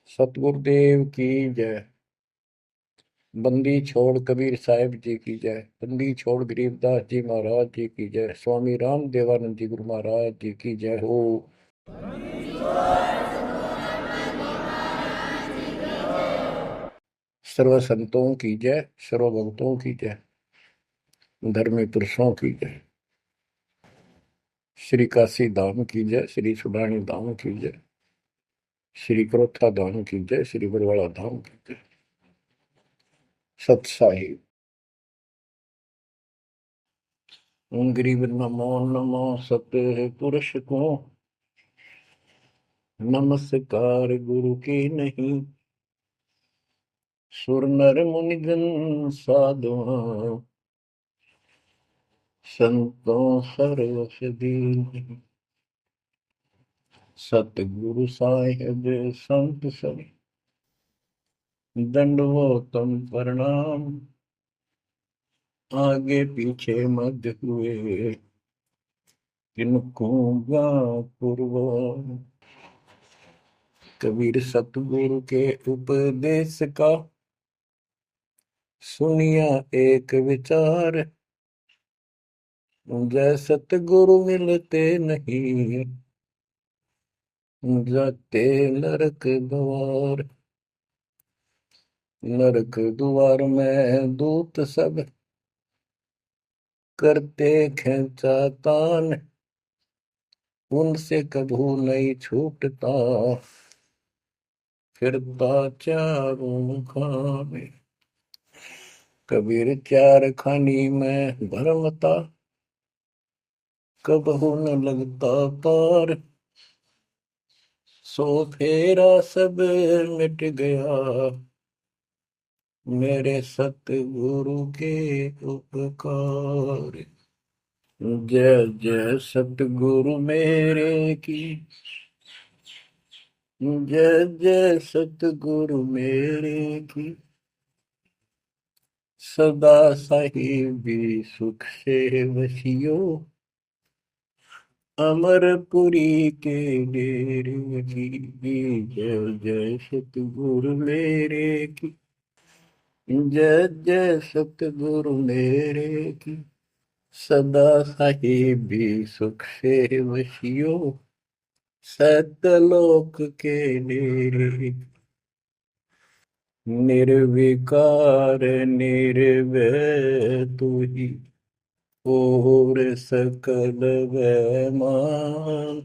सतगुरुदेव की जय। बंदी छोड़ कबीर साहिब जी की जय। बंदी छोड़ गरीबदास जी महाराज जी की जय। स्वामी राम देवानंद जी गुरु महाराज जी की जय हो। सर्व संतों की जय, सर्व भक्तों की जय, धर्मी पुरुषों की जय। श्री काशी धाम की जय, श्री सुडानी धाम की जय, श्री क्रोथा धाम की जय, श्री बरवाड़ा धाम की जय। सत साहिब गरीब नमो नमो सत पुरुष को नमस्कार गुरु की नहीं। सुर नर मुनिजन साधुआ संतों सर्वस दीन। सतगुरु साहिब संत सब दंडवतम प्रणाम। आगे पीछे मध्य हुए किनको पूर्व। कबीर सतगुरु के उपदेश का सुनिया एक विचार। जय सतगुरु मिलते नहीं जाते नरक द्वार। नरक द्वार में दूत सब करते खेचातान। उनसे कभू नहीं छूटता फिरता चारों खाने। कबीर चार खानी में भरमता कबहू न लगता पार। सो फेरा सब मिट गया मेरे सतगुरु के उपकार। जय जय सतगुरु मेरे की जय जय सतगुरु मेरे की। सदा साहिबी सुख से वसियो अमरपुरी के डेरे की। जय जय सतगुरु मेरे की जय जय सतगुरु मेरे की। सदा साहिबी सुख से वसियो सतलोक के डेरे। निर्विकार निर्भय तू ही और सकल वैमान।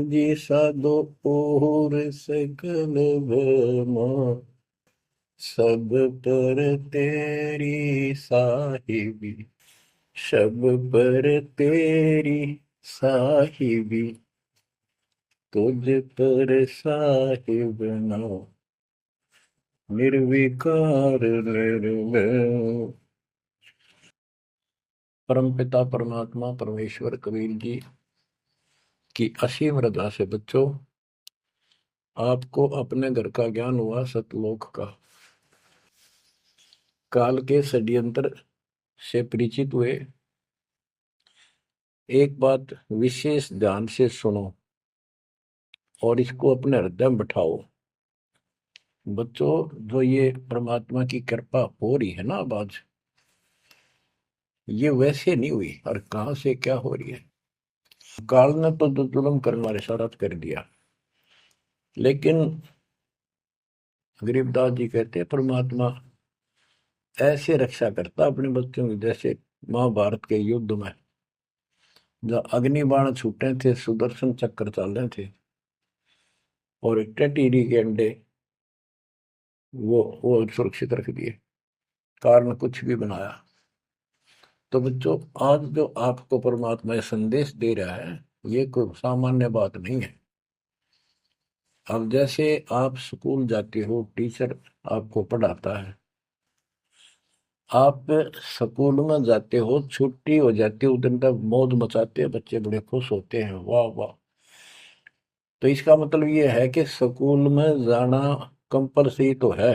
जी साधो और सकल वैमान। सब पर तेरी साहिबी सब पर तेरी साहिबी। तुझ पर साहिब नाम निर्विकार निर्भय। परमपिता परमात्मा परमेश्वर कबीर जी की असीम रजा से बच्चों आपको अपने घर का ज्ञान हुआ सतलोक का। काल के षड्यंत्र से परिचित हुए। एक बात विशेष ध्यान से सुनो और इसको अपने हृदय में बिठाओ। बच्चों जो ये परमात्मा की कृपा हो रही है ना अब आज, ये वैसे नहीं हुई और कहां से क्या हो रही है। काल ने तो जुल्म करने वाले सारा कर दिया, लेकिन गरीबदास जी कहते हैं परमात्मा ऐसे रक्षा करता अपने बच्चों की, जैसे महाभारत के युद्ध में जब अग्निबाण छूटे थे, सुदर्शन चक्र चल रहे थे और टिड्डी के अंडे वो सुरक्षित रख दिए, कारण कुछ भी बनाया। तो बच्चों आज जो आपको परमात्मा संदेश दे रहा है ये कोई सामान्य बात नहीं है। अब जैसे आप स्कूल जाते हो, टीचर आपको पढ़ाता है, आप स्कूल में जाते हो, छुट्टी हो जाती है, उस दिन तक मौज मचाते हैं, बच्चे बड़े खुश होते हैं, वाह वाह। तो इसका मतलब ये है कि स्कूल में जाना कंपलसरी तो है,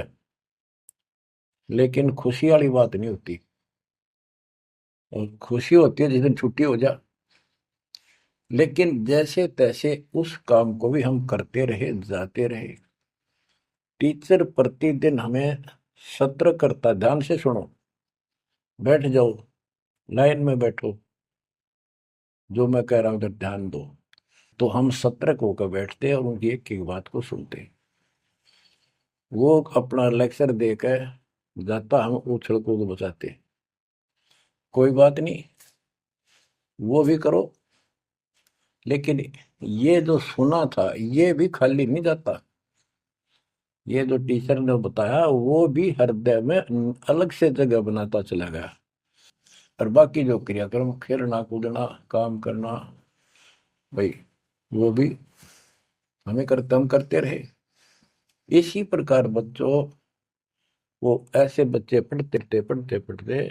लेकिन खुशी वाली बात नहीं होती। और खुशी होती है जिस दिन छुट्टी हो जाए। लेकिन जैसे तैसे उस काम को भी हम करते रहे, जाते रहे। टीचर प्रतिदिन हमें सत्र करता, ध्यान से सुनो, बैठ जाओ, लाइन में बैठो, जो मैं कह रहा हूं उधर ध्यान दो। तो हम सतर्क होकर बैठते हैं और उनकी एक एक बात को सुनते हैं। वो अपना लेक्चर देकर जाता, हम उछल कूद बचाते। कोई बात नहीं, वो भी करो, लेकिन ये जो सुना था ये भी खाली नहीं जाता। ये जो टीचर ने बताया वो भी हृदय में अलग से जगह बनाता चला गया। और बाकी जो क्रियाक्रम, खेलना कूदना, काम करना, भाई वो भी हम करते रहे। इसी प्रकार बच्चों, वो ऐसे बच्चे पढ़ते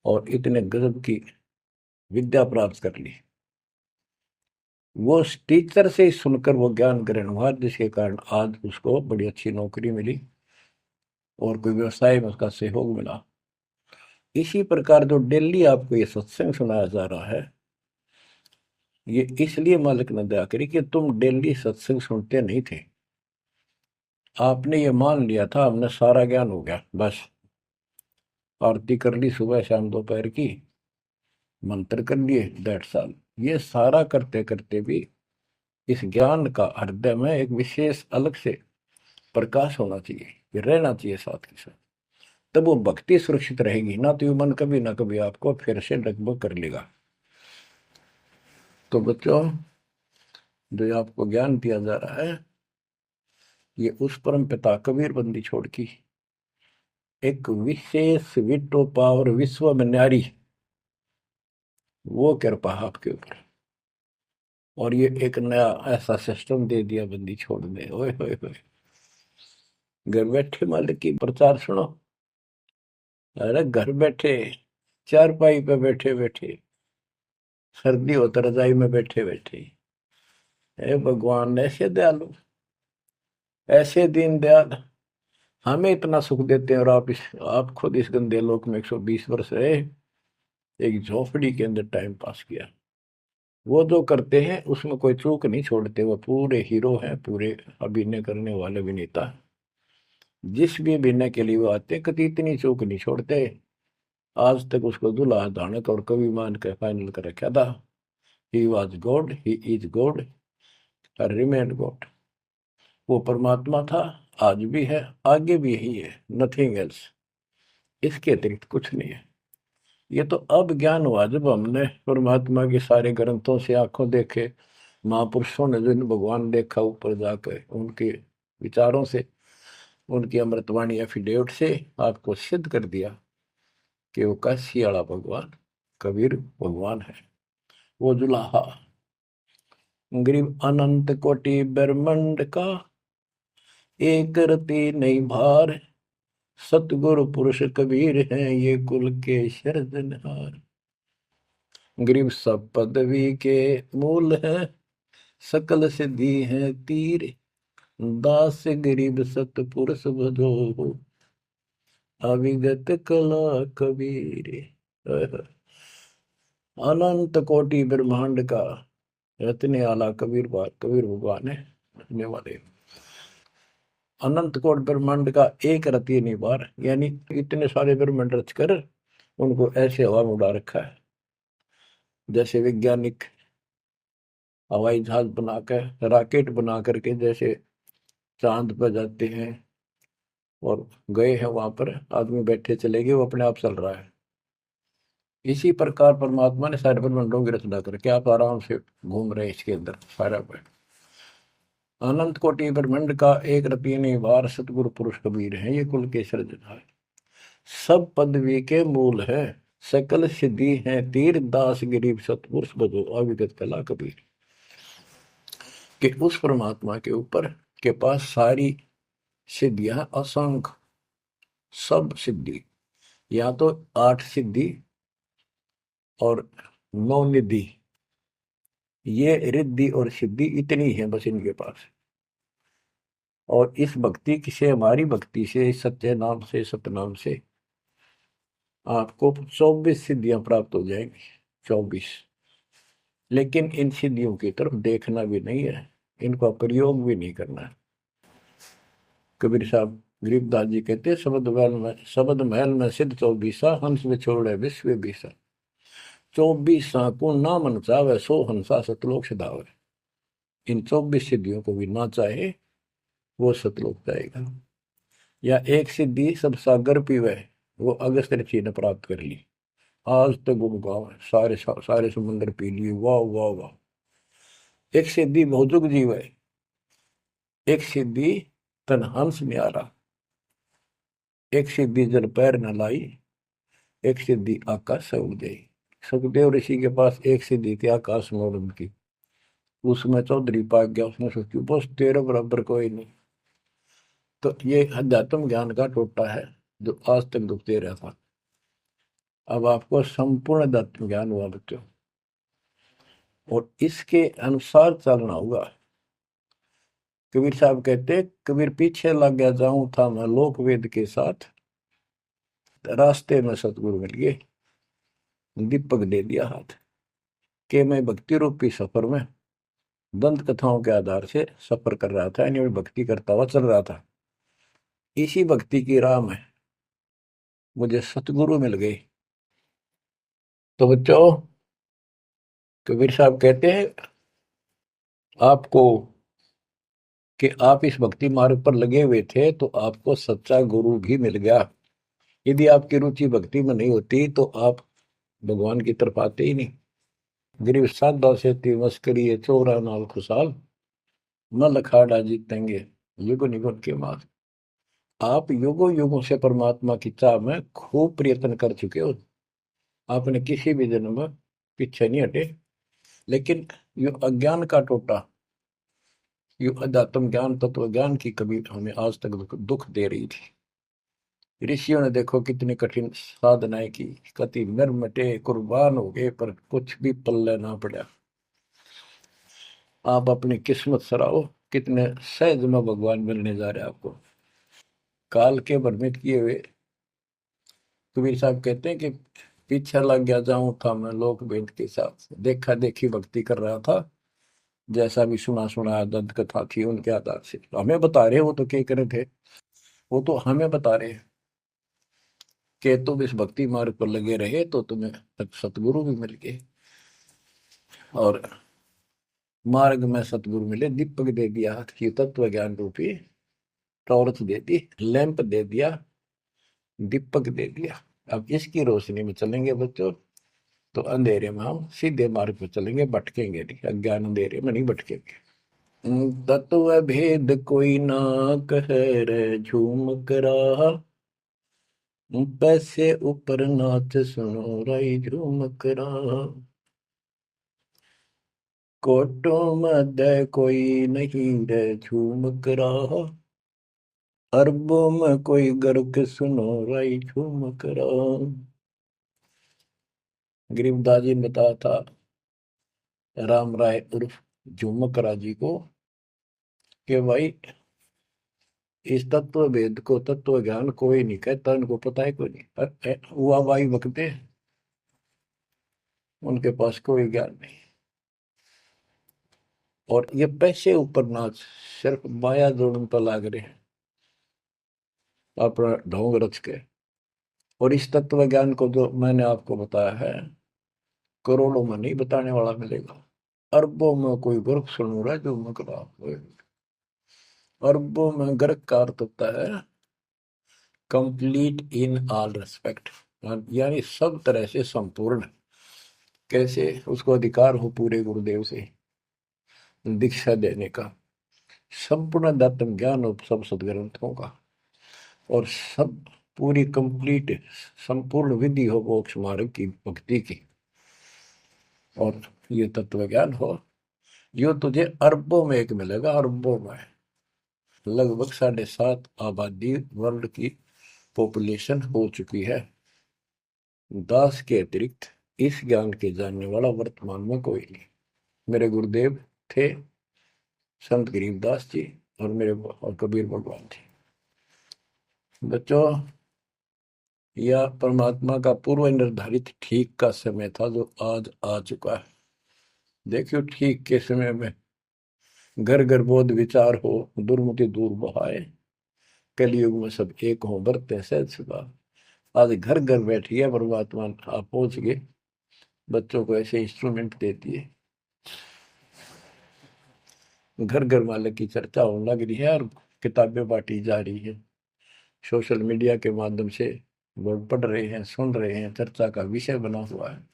और इतने गजब की विद्या प्राप्त कर ली। वो उस टीचर से ही सुनकर वो ज्ञान ग्रहण हुआ, जिसके कारण आज उसको बड़ी अच्छी नौकरी मिली और कोई व्यवसाय में उसका सहयोग मिला। इसी प्रकार जो डेली आपको ये सत्संग सुनाया जा रहा है, ये इसलिए मालिक ने दया करी कि तुम डेली सत्संग सुनते नहीं थे। आपने ये मान लिया था हमने सारा ज्ञान हो गया, बस आरती कर ली सुबह शाम दोपहर की, मंत्र कर लिए, दैट साल। ये सारा करते करते भी इस ज्ञान का हृदय में एक विशेष अलग से प्रकाश होना चाहिए, ये रहना चाहिए साथ के साथ। तब वो भक्ति सुरक्षित रहेगी, ना तो ये मन कभी ना कभी आपको फिर से डगमग कर लेगा। तो बच्चों, जो आपको ज्ञान दिया जा रहा है, ये उस परम पिता कबीर बंदी छोड़ की एक विशेष विटो पावर विश्व में न्यारी, वो कृपा आपके ऊपर। और ये एक नया ऐसा सिस्टम दे दिया बंदी छोड़ने, ओए होए होए। घर बैठे मालिक की प्रचार सुनो। अरे घर बैठे, चारपाई पे बैठे बैठे, सर्दी हो तो रजाई में बैठे बैठे, हे भगवान ऐसे दयालु, ऐसे दीन दयाल, हमें इतना सुख देते हैं। और आप खुद इस गंदे लोक में 120 वर्ष रहे, एक झोपड़ी के अंदर टाइम पास किया। वो जो करते हैं उसमें कोई चूक नहीं छोड़ते, वो पूरे हीरो हैं, पूरे अभिनय करने वाले अभिनेता। जिस भी अभिनय के लिए वो आते कभी इतनी चूक नहीं छोड़ते। आज तक उसको दूल्हा दानक और कवि मान के फाइनल कर रखा था। He was God, he is God, remain God. वो परमात्मा था, आज भी है, आगे भी यही है, नथिंग एल्स। इसके अतिरिक्त कुछ नहीं है। ये तो अब ज्ञान हुआ जब हमने परमात्मा के सारे ग्रंथों से आंखों देखे, महापुरुषों ने जिन भगवान देखा ऊपर जाकर, उनके विचारों से, उनकी अमृतवाणी एफिडेविट से आपको सिद्ध कर दिया कि वो काशी वाला भगवान कबीर भगवान है। वो जुलाहा गरीब अनंत कोटि ब्रह्मांड का, एक रति नहीं भार, सतगुरु पुरुष कबीर हैं ये कुल के सिरजनहार। गरीब सब पदवी के मूल है, सकल सिद्धि है तीर, दास गरीब सतपुरुष भजो, अविगत कला कबीर। अनंत कोटि ब्रह्मांड का रत्ने आला कबीर भगवान है रखने वाले। अनंत कोट ब्रह्मांड का एक रति निवार, यानी इतने सारे ब्रह्मांड रच कर उनको ऐसे हवा में उड़ा रखा है, जैसे वैज्ञानिक हवाई जहाज बनाकर, रॉकेट बना करके जैसे चांद पर जाते हैं और गए हैं, वहां पर आदमी बैठे चले गए, वो अपने आप चल रहा है। इसी प्रकार परमात्मा ने सारे ब्रह्मांडों की रचना करके आप आराम से घूम रहे हैं इसके अंदर सारा पर। अनंत कोटि ब्रह्मांड का एक रति निवार, सतगुरु पुरुष कबीर है ये कुल के सिरजनहार। सब पदवी के मूल है, सकल सिद्धि है तीर, दास गरीब सतपुरुष भजो, अविगत कला कबीर। कि उस परमात्मा के ऊपर के पास सारी सिद्धियां असंख्य, सब सिद्धि, या तो 8 सिद्धि और 9 निधि, ये रिद्धि और सिद्धि इतनी है बस इनके पास। और इस भक्ति से, हमारी भक्ति से, सत्य नाम से, सतनाम से आपको 24 सिद्धियां प्राप्त हो जाएंगी। 24 लेकिन इन सिद्धियों की तरफ देखना भी नहीं है, इनका प्रयोग भी नहीं करना है। कबीर साहब गरीबदास जी कहते हैं, शब्द महल में सिद्ध चौबीसा, हंस में छोड़े विश्व बीसा। 24 को ना मन चावे, सो हंसा सतलोक सदावे। इन 24 सिद्धियों को भी ना चाहे वो सतलोक जाएगा। या एक सिद्धि सब सागर पीवे, वो अगस्त्य ऋषि ने प्राप्त कर ली। आज तक गुण गाओ, सारे समुद्र पी लिए, वाह वाह वाह। एक सिद्धि बहुजुग जीव है, एक सिद्धि तन हंस न्यारा, एक सिद्धि जल पैर न लाई, एक सिद्धि आकाश से उड़ गई। सुखदेव ऋषि के पास एक सिद्धि थी आकाश में उड़न की, उसमें चौधरी पाक गया, उसने सोची बस तेरे बराबर कोई नहीं। तो ये अध्यात्म ज्ञान का टोटा है जो आज तक दुखते रहा था। अब आपको संपूर्ण अध्यात्म ज्ञान हुआ बच्चों, और इसके अनुसार चलना होगा। कबीर साहब कहते, कबीर पीछे लग गया जाऊं था मैं लोक वेद के साथ, रास्ते में सतगुरु मिल गए, दीपक दे दिया हाथ। के मैं भक्ति रूपी सफर में दंत कथाओं के आधार से सफर कर रहा था, यानी भक्ति करता हुआ चल रहा था। इसी भक्ति की राह में मुझे सतगुरु मिल गए। तो बच्चों, कबीर साहब कहते हैं आपको कि आप इस भक्ति मार्ग पर लगे हुए थे तो आपको सच्चा गुरु भी मिल गया। यदि आपकी रुचि भक्ति में नहीं होती तो आप भगवान की तरफ आते ही नहीं। गरीब साधा से थी मस्करी है, चोरा नाल खुशाल, न लखाड़ा जीतेंगे युग निगुण के मार। आप युगों युगों से परमात्मा की चाह में खूब प्रयत्न कर चुके हो, आपने किसी भी जन्म में पीछे नहीं हटे। लेकिन यो अज्ञान का टोटा, यो अध्यात्म ज्ञान तत्व ज्ञान की कभी हमें आज तक दुख दे रही थी। ऋषियों ने देखो कितनी कठिन साधनाएं की, कति मर मिटे कुर्बान हो गए, पर कुछ भी पल्ले ना पड़ा। आप अपनी किस्मत सराहो, कितने सहज में भगवान मिलने जा रहे हैं आपको। काल के भ्रमित किए हुए कबीर साहब कहते हैं कि पीछे लग गया जाऊं था मैं लोक वेद के साथ, देखा देखी भक्ति कर रहा था, जैसा भी सुना सुना दंत कथा थी उनके आधार से। तो हमें बता रहे, वो तो क्या करे थे, वो तो हमें बता रहे कि तुम इस भक्ति मार्ग पर लगे रहे तो तुम्हें सतगुरु भी मिल गए। और मार्ग में सतगुरु मिले, दीपक दे दिया, तत्व ज्ञान रूपी टॉर्च दे दी, लैंप दे दिया, दीपक दे दिया। अब इसकी रोशनी में चलेंगे बच्चों तो अंधेरे में हम सीधे मार्ग पर चलेंगे, भटकेंगे नहीं, अज्ञान अंधेरे में नहीं भटकेंगे। तत्व भेद कोई ना कहे रे झूम करा, पैसे ऊपर नाच सुनो राई झूम करा। कोटो मध्य कोई नहीं रे झूम करा, अरबों में कोई गर्क सुनो राई झूम करा। गरीबदास जी ने बताया था राम राय उर्फ झूमकरा जी को कि भाई इस तत्व भेद को, तत्व ज्ञान कोई नहीं कहता, इनको पता है कोई नहीं, हुआ भाई बकते, उनके पास कोई ज्ञान नहीं। और ये पैसे ऊपर नाच, सिर्फ माया जोड़न पर लाग रहे हैं अपना ढोंग रच के। और इस तत्व ज्ञान को जो मैंने आपको बताया है, करोड़ों में नहीं बताने वाला मिलेगा, अरबों में कोई गर्क सुन रहा है जो मकड़ा। अरबों में गर्क का अर्थ होता है कंप्लीट इन ऑल रेस्पेक्ट, यानी सब तरह से संपूर्ण। कैसे उसको अधिकार हो पूरे गुरुदेव से दीक्षा देने का, संपूर्ण दातन ज्ञान हो सब सदग्रंथों का, और सब पूरी कंप्लीट संपूर्ण विधि हो मोक्ष मार्ग की भक्ति की, और ये तत्व ज्ञान हो, यो तुझे अरबों में एक मिलेगा, अरबों में। लगभग 7.5 आबादी वर्ल्ड की पॉपुलेशन हो चुकी है। दास के अतिरिक्त इस ज्ञान के जानने वाला वर्तमान में कोई नहीं। मेरे गुरुदेव थे संत गरीबदास जी, और मेरे और कबीर भगवान थे। बच्चों, यह परमात्मा का पूर्व निर्धारित ठीक का समय था जो आज आ चुका है। देखियो ठीक के समय में घर घर बोध विचार हो, दुर्मति दूर बहाए, कलयुग में सब एक हो, बरते सहज सुभा। आज घर घर बैठी है परमात्मा, आप पहुंच गए, बच्चों को ऐसे इंस्ट्रूमेंट देती है, घर घर वाले की चर्चा होने लग रही है और किताबें बांटी जा रही है, सोशल मीडिया के माध्यम से लोग पढ़ रहे हैं, सुन रहे हैं, चर्चा का विषय बना हुआ है।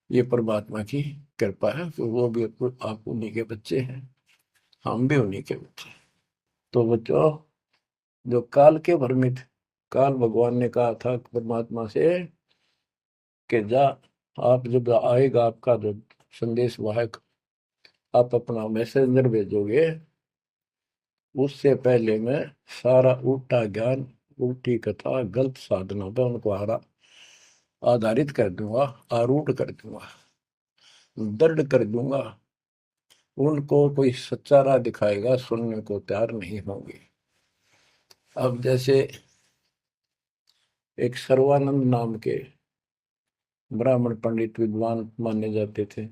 ये परमात्मा की कृपा है, तो वो भी आप उन्हीं के बच्चे हैं, हम भी उन्हीं के बच्चे। तो बच्चों, जो काल के भ्रमित, काल भगवान ने कहा था परमात्मा से कि जा, आप जब आएगा आपका जो संदेश वाहक, आप अपना मैसेंजर भेजोगे, उससे पहले मैं सारा उल्टा ज्ञान, उल्टी कथा, गलत साधना पे उनको आधारित कर दूंगा, आरूढ़ कर दूंगा, दृढ़ कर दूंगा। उनको कोई सच्चा राह दिखाएगा, सुनने को तैयार नहीं होंगे। अब जैसे एक सर्वानंद नाम के ब्राह्मण पंडित विद्वान माने जाते थे,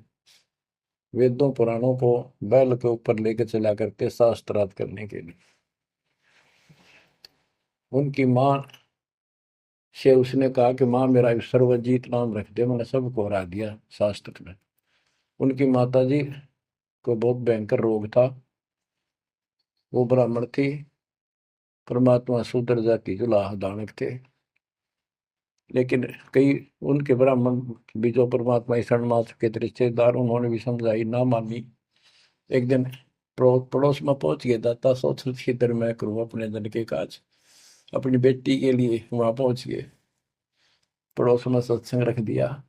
वेदों पुराणों को बैल के ऊपर लेकर चला करते शास्त्रार्थ करने के लिए। उनकी माँ से उसने कहा कि माँ मेरा सर्वजीत नाम रख दे, मैंने सबको हरा दिया शास्त्र में। उनकी माता जी को बहुत भयंकर रोग था, वो ब्राह्मण थी, परमात्मा शूद्र जाति जुलाह दानक थे, लेकिन कई उनके ब्राह्मण भी जो परमात्मा ईश्वर मात्र के रिश्तेदार, उन्होंने भी समझाई, ना मानी। एक दिन पड़ोस में पहुंच गया, दाता सोच इधर मैं करूँ अपने धन के काज, अपनी बेटी के लिए वहां पहुंच गए, पड़ोस में सत्संग रख दिया।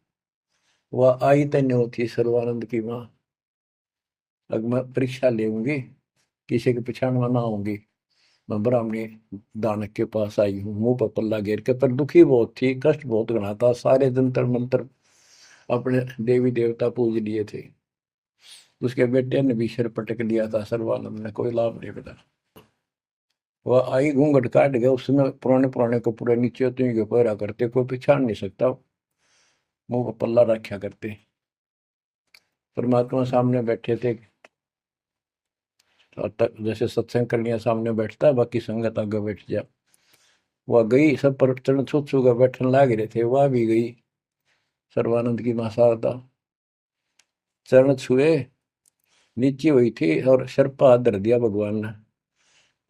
वह आई तन्य होती सर्वानंद की माँ, अब मैं परीक्षा लेंगी, किसी के पिछाड़ में ना आऊंगी, मैं ब्राह्मणी दानक के पास आई हूँ, मुंह पर पल्ला घेर के, पर दुखी बहुत थी, कष्ट बहुत घना था, सारे जंतर मंत्र अपने देवी देवता पूज लिए थे, उसके बेटे ने भी सिर पटक लिया था, सर्वानंद ने कोई लाभ नहीं मिला। वह आई घूंघट काट गया, उसमें पुराने पुराने कपड़े नीचे तो के पहरा करते, कोई पहचान नहीं सकता, मुंह पर पल्ला रखा करते। परमात्मा सामने बैठे थे, जैसे सत्संग करने सामने बैठता है, बाकी संगत आगे बैठ जा। वह गई, सब पर चरण छू छू कर बैठने लाग रहे थे, वह भी गई, सर्वानंद की मां शारदा, चरण छुए, नीचे हुई थी और सर पर हाथ धर दिया भगवान ने,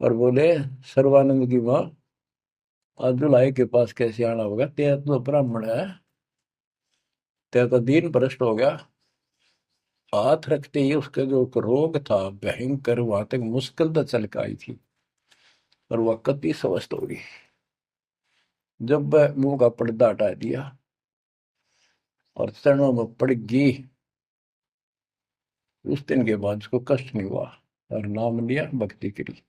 और बोले, सर्वानंद की मां, आज जुलाई के पास कैसे आना होगा, तेरा तो ब्राह्मण है, तेरा तो दीन भ्रष्ट हो गया। हाथ रखते ही उसका जो रोग था भयंकर, वहां तक मुश्किल तो चल के आई थी, और वह कति स्वस्थ हो गई। जब वह मुंह का पर्दा हटा दिया और चरणों में पड़ गई, उस दिन के बाद उसको कष्ट नहीं हुआ, और नाम लिया, भक्ति करी।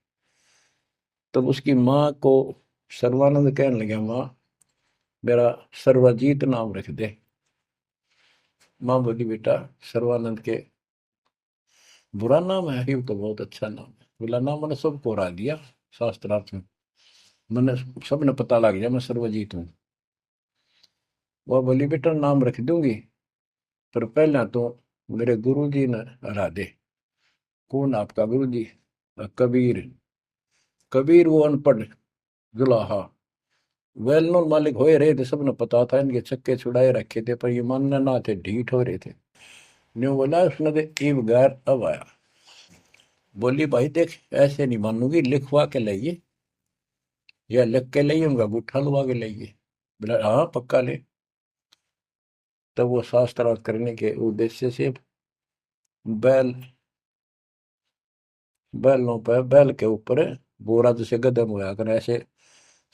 तब उसकी माँ को सर्वानंद कहने लगे, माँ मेरा सर्वजीत नाम रख दे। माँ बोली, बेटा सर्वानंद के बुरा नाम है, ये तो बहुत अच्छा नाम है। बोला, नाम मैंने सबको हरा दिया शास्त्रार्थ में, मैंने सबने पता लग गया मैं सर्वजीत हूँ। वह बोली, बेटा नाम रख दूंगी, पर पहले तो मेरे गुरु जी ने हरा दे। कौन आपका गुरु जी? कबीर। कबीर वो अनपढ़ जुलाहा, वेल नोन मालिक हो रहे थे, सबने पता था, इनके चक्के छुड़ाए रखे थे, पर ये मानने ना थे, ढीठ हो रहे थे। न्यू बोला उसने, तो ईब गैर अब आया। बोली, भाई देख ऐसे नहीं मानूंगी, लिखवा के लाइए, या लिख के लाइए, उनका गुट्ठा लुआ के लाइए। बोला, हाँ पक्का ले। तब वो शास्त्रार्थ करने के उद्देश्य से बैल, बैलों पर, बैल के ऊपर बोरा जैसे गदम होया कर, ऐसे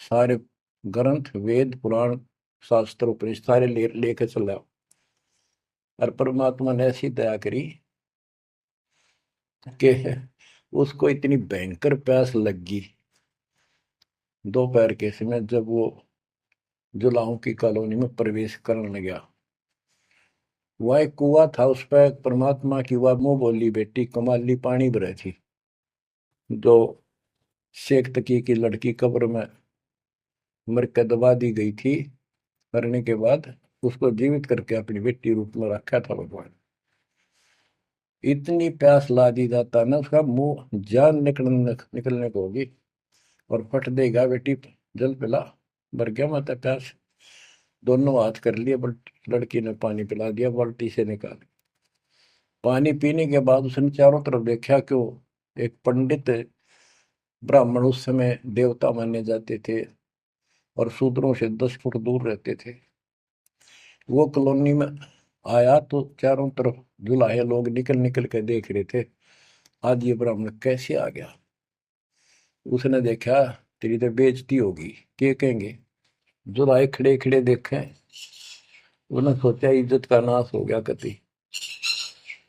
सारे ग्रंथ, वेद, पुराण, शास्त्र, उपनिषद सारे लेके चला। और परमात्मा ने ऐसी दया करी कि उसको इतनी भयंकर प्यास लगी दोपहर के समय, जब वो जुलाहों की कॉलोनी में प्रवेश करने लगा। वह एक कुआ था, उस पर परमात्मा की वह मुंह बोली बेटी कमाली पानी भरे थी, जो शेख तकी की लड़की कब्र में मर के दबा दी गई थी, मरने के बाद उसको जीवित करके अपनी बेटी रूप में रखा था भगवान। इतनी प्यास ला दी जाता ना, उसका मुंह जान निकलने को होगी और फट देगा, बेटी जल पिला। भर गया माता प्यास। दोनों हाथ कर लिए, बट लड़की ने पानी पिला दिया बाल्टी से निकाल। पानी पीने के बाद उसने चारों तरफ देखा, क्यों एक पंडित ब्राह्मण उस समय देवता माने जाते थे और शूद्रों से 10 फुट दूर रहते थे, वो कॉलोनी में आया तो चारों तरफ जुलाहे लोग निकल निकल के देख रहे थे, आज ये ब्राह्मण कैसे आ गया। उसने देखा, तेरी तो बेइज्जती होगी, क्या कहेंगे। जुलाहे खड़े खड़े देखे, उन्होंने सोचा इज्जत का नाश हो गया कति,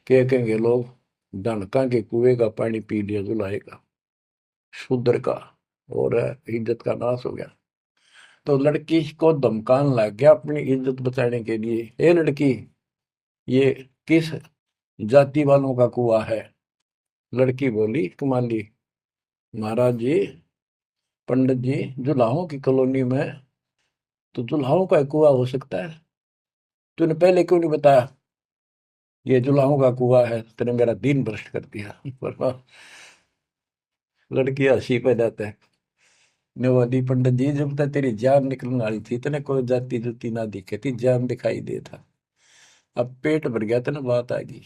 क्या कहेंगे लोग, डनका के कुएं का पानी पी लिया जुलाहे का, शूद्र का, और इज्जत का नाश हो गया। तो लड़की को धमकाने लग गया अपनी इज्जत बचाने के लिए, ए लड़की, ये किस जाति वालों का कुआ है। लड़की बोली, कुमाली, महाराज जी, पंडित जी, जुलाहों की कॉलोनी में तो जुलाहों का कुआ हो सकता है, तूने पहले क्यों नहीं बताया ये जुलाहों का कुआ है, तेने मेरा दिन भ्रष्ट कर दिया। पर लड़की हंसी पे जाता है, ने बोली, पंडित जी, जब तक तेरी जान निकलने वाली थी तने कोई जाति जुती ना दिखे थी, जान दिखाई दे था, अब पेट भर गया तेने बात आ गई,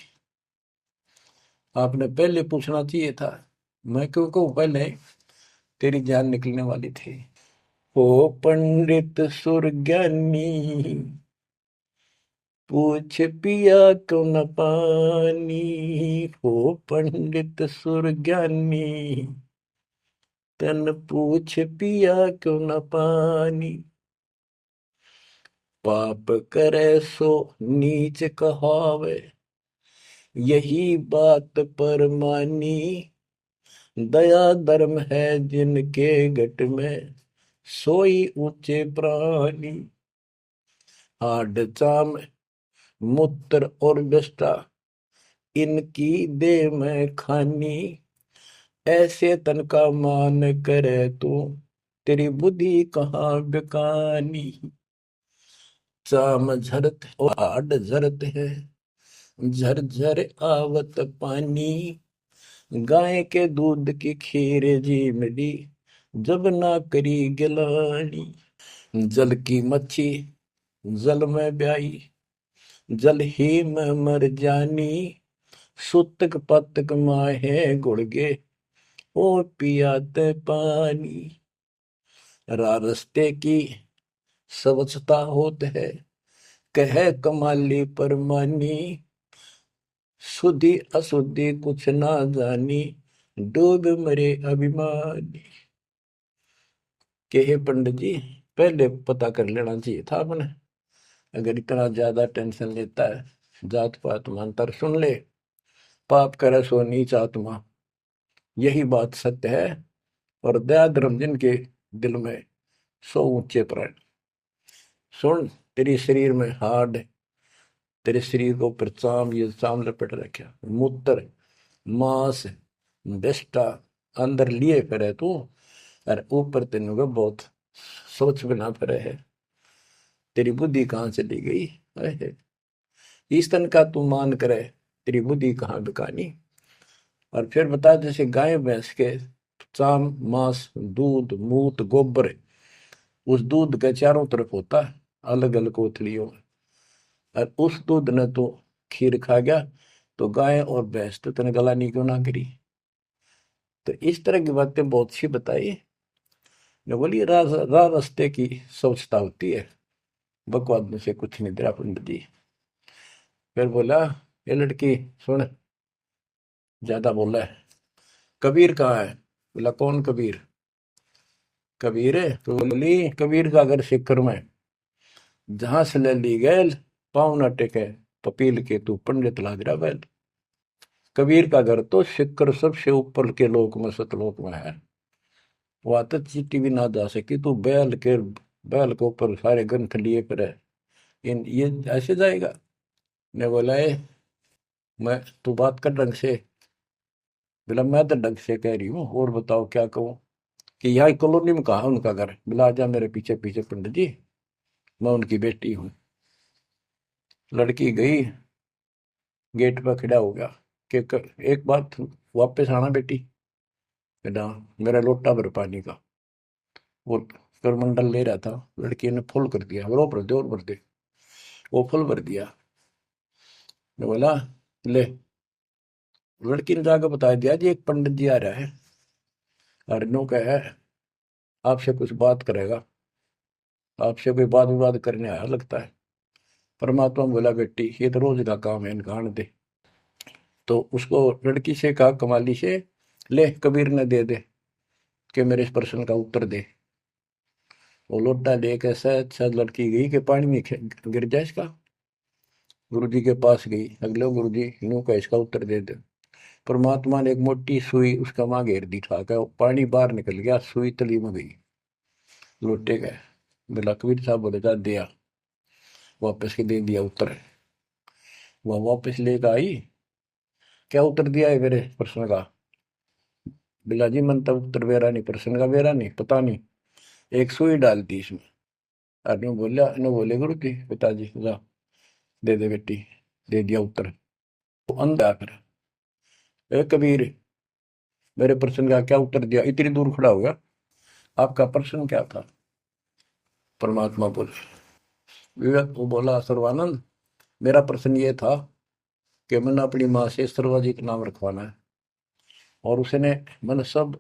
आपने पहले पूछना चाहिए था। मैं क्यों कहूँ पहले, तेरी जान निकलने वाली थी। ओ पंडित सुरज्ञानी, पूछ पिया क्यों न पानी, हो पंडित सुरज्ञानी, तन पूछ पिया क्यों न पानी, पाप करे सो नीच कहावे, यही बात पर मानी, दया धर्म है जिनके घट में, सोई ऊंचे प्राणी, हाड चाम मूत्र और विष्ठा, इनकी देह में खानी, ऐसे तन का मान करे तू, तेरी बुद्धि कहाँ बेकानी, चाम झरत और हाड झरत है, झरझर आवत पानी, गाय के दूध की खीर जी मिली, जब ना करी गिलानी, जल की मच्छी जल में ब्याई, जल ही में मर जानी, सुतक पतक माहे गुड़गे, ओ पियाते पानी, रास्ते की स्वच्छता होत है, कह कमाली परमानी, शुद्धि अशुद्धि कुछ ना जानी, डूब मरे अभिमानी। के हे पंडित जी, पहले पता कर लेना चाहिए था आपने, अगर इतना ज्यादा टेंशन लेता है, जात पात मानता, सुन ले, पाप करे सो नीच आत्मा, यही बात सत्य है, और दया धर्म जिनके दिल में, सो ऊंचे प्राण। सुन, तेरी शरीर में हाड, तेरे शरीर को ऊपर चाम, ये चाम लपेट रखा, मूत्र मांस विष्ठा अंदर लिए फिरे तू, और ऊपर तेन को बहुत सोच बना फिरे है, तेरी बुद्धि कहाँ चली गई है, इस तन का तू मान करे, तेरी बुद्धि कहाँ बिकानी। और फिर बता, जैसे गाय भैंस के चाम मांस दूध मूत गोबर, उस दूध के चारों तरफ होता है अलग अलग कोथलियों में, और उस दूध ने तो खीर खा गया, तो गाय और भैंस तो तेने गलानी क्यों ना करी। तो इस तरह की बातें बहुत सी बताई। ने बोली, राह रास्ते की स्वच्छता होती है, बकवाद में से कुछ नहीं, तेरा पंडित जी। फिर बोला, ये लड़की सुन, ज्यादा बोला है, कबीर कहाँ है। बोला, कौन कबीर। कबीर है तो बोली, कबीर का घर सिक्कर में, जहां से ले ली गैल, पाँव न टेके पपील के, तू पंडित लाग रहा बैल। कबीर का घर तो सिक्कर सबसे ऊपर के लोक में, सतलोक में है, वहां तक चीटी भी ना जा सकी, तू बैल के ऊपर सारे ग्रंथ लिए पर है, इन ये ऐसे जाएगा। ने बोला, मैं, तू बात कर ढंग से। बोला, मैं तो ढंग से कह रही हूँ, और बताओ क्या कहूँ, कि यहाँ कॉलोनी में कहा उनका घर। बोला, आजा मेरे पीछे पीछे पंडित जी, मैं उनकी बेटी हूँ। लड़की गई, गेट पर खड़ा हो गया, कि एक बात वापस आना बेटी, बेटा मेरा लोटा भर पानी का। वो करमंडल ले रहा था, लड़की ने फुल कर दिया, और भर दे और भर दे। वो फुल भर दिया। मैं बोला ले। लड़की ने जाकर बता दिया जी एक पंडित जी आ रहा है, और नो का है आपसे कुछ बात करेगा, आपसे कोई बात विवाद करने आया लगता है। परमात्मा बोला बेटी ये तो रोज का काम है, इनका आने दे। तो उसको लड़की से कहा कमाली से, ले कबीर ने दे दे कि मेरे इस प्रश्न का उत्तर दे। वो लोटा लेके ऐसा अच्छा लड़की गई कि पानी में गिर जाए इसका। गुरु जी के पास गई, अगले गुरु जी यूं का इसका उत्तर दे दे। परमात्मा ने एक मोटी सुई उसका माँ घेर दी, था का पानी बाहर निकल गया, सुई तली में गई। लोटे गए। बोला कबीर साहब बोले जा दिया, वापस के दे दिया उत्तर। वह वापस लेकर आई, क्या उत्तर दिया है मेरे प्रश्न का। बिला जी मन तब उत्तर वेरा नहीं, प्रश्न का वेरा नहीं, पता नहीं। एक सुई डाल दी इसमें। आदमी बोला ने बोले गुरु जी पिताजी जा दे दे बेटी, दे दिया उत्तर। वो अंधा फिर, ए कबीर मेरे प्रश्न का क्या उत्तर दिया, इतनी दूर खड़ा हो गया, आपका प्रश्न क्या था। परमात्मा बोले, विवेक को बोला सर्वानंद मेरा प्रश्न ये था कि मैंने अपनी माँ से सर्वाधिक नाम रखवाना है, और उसने मैंने सब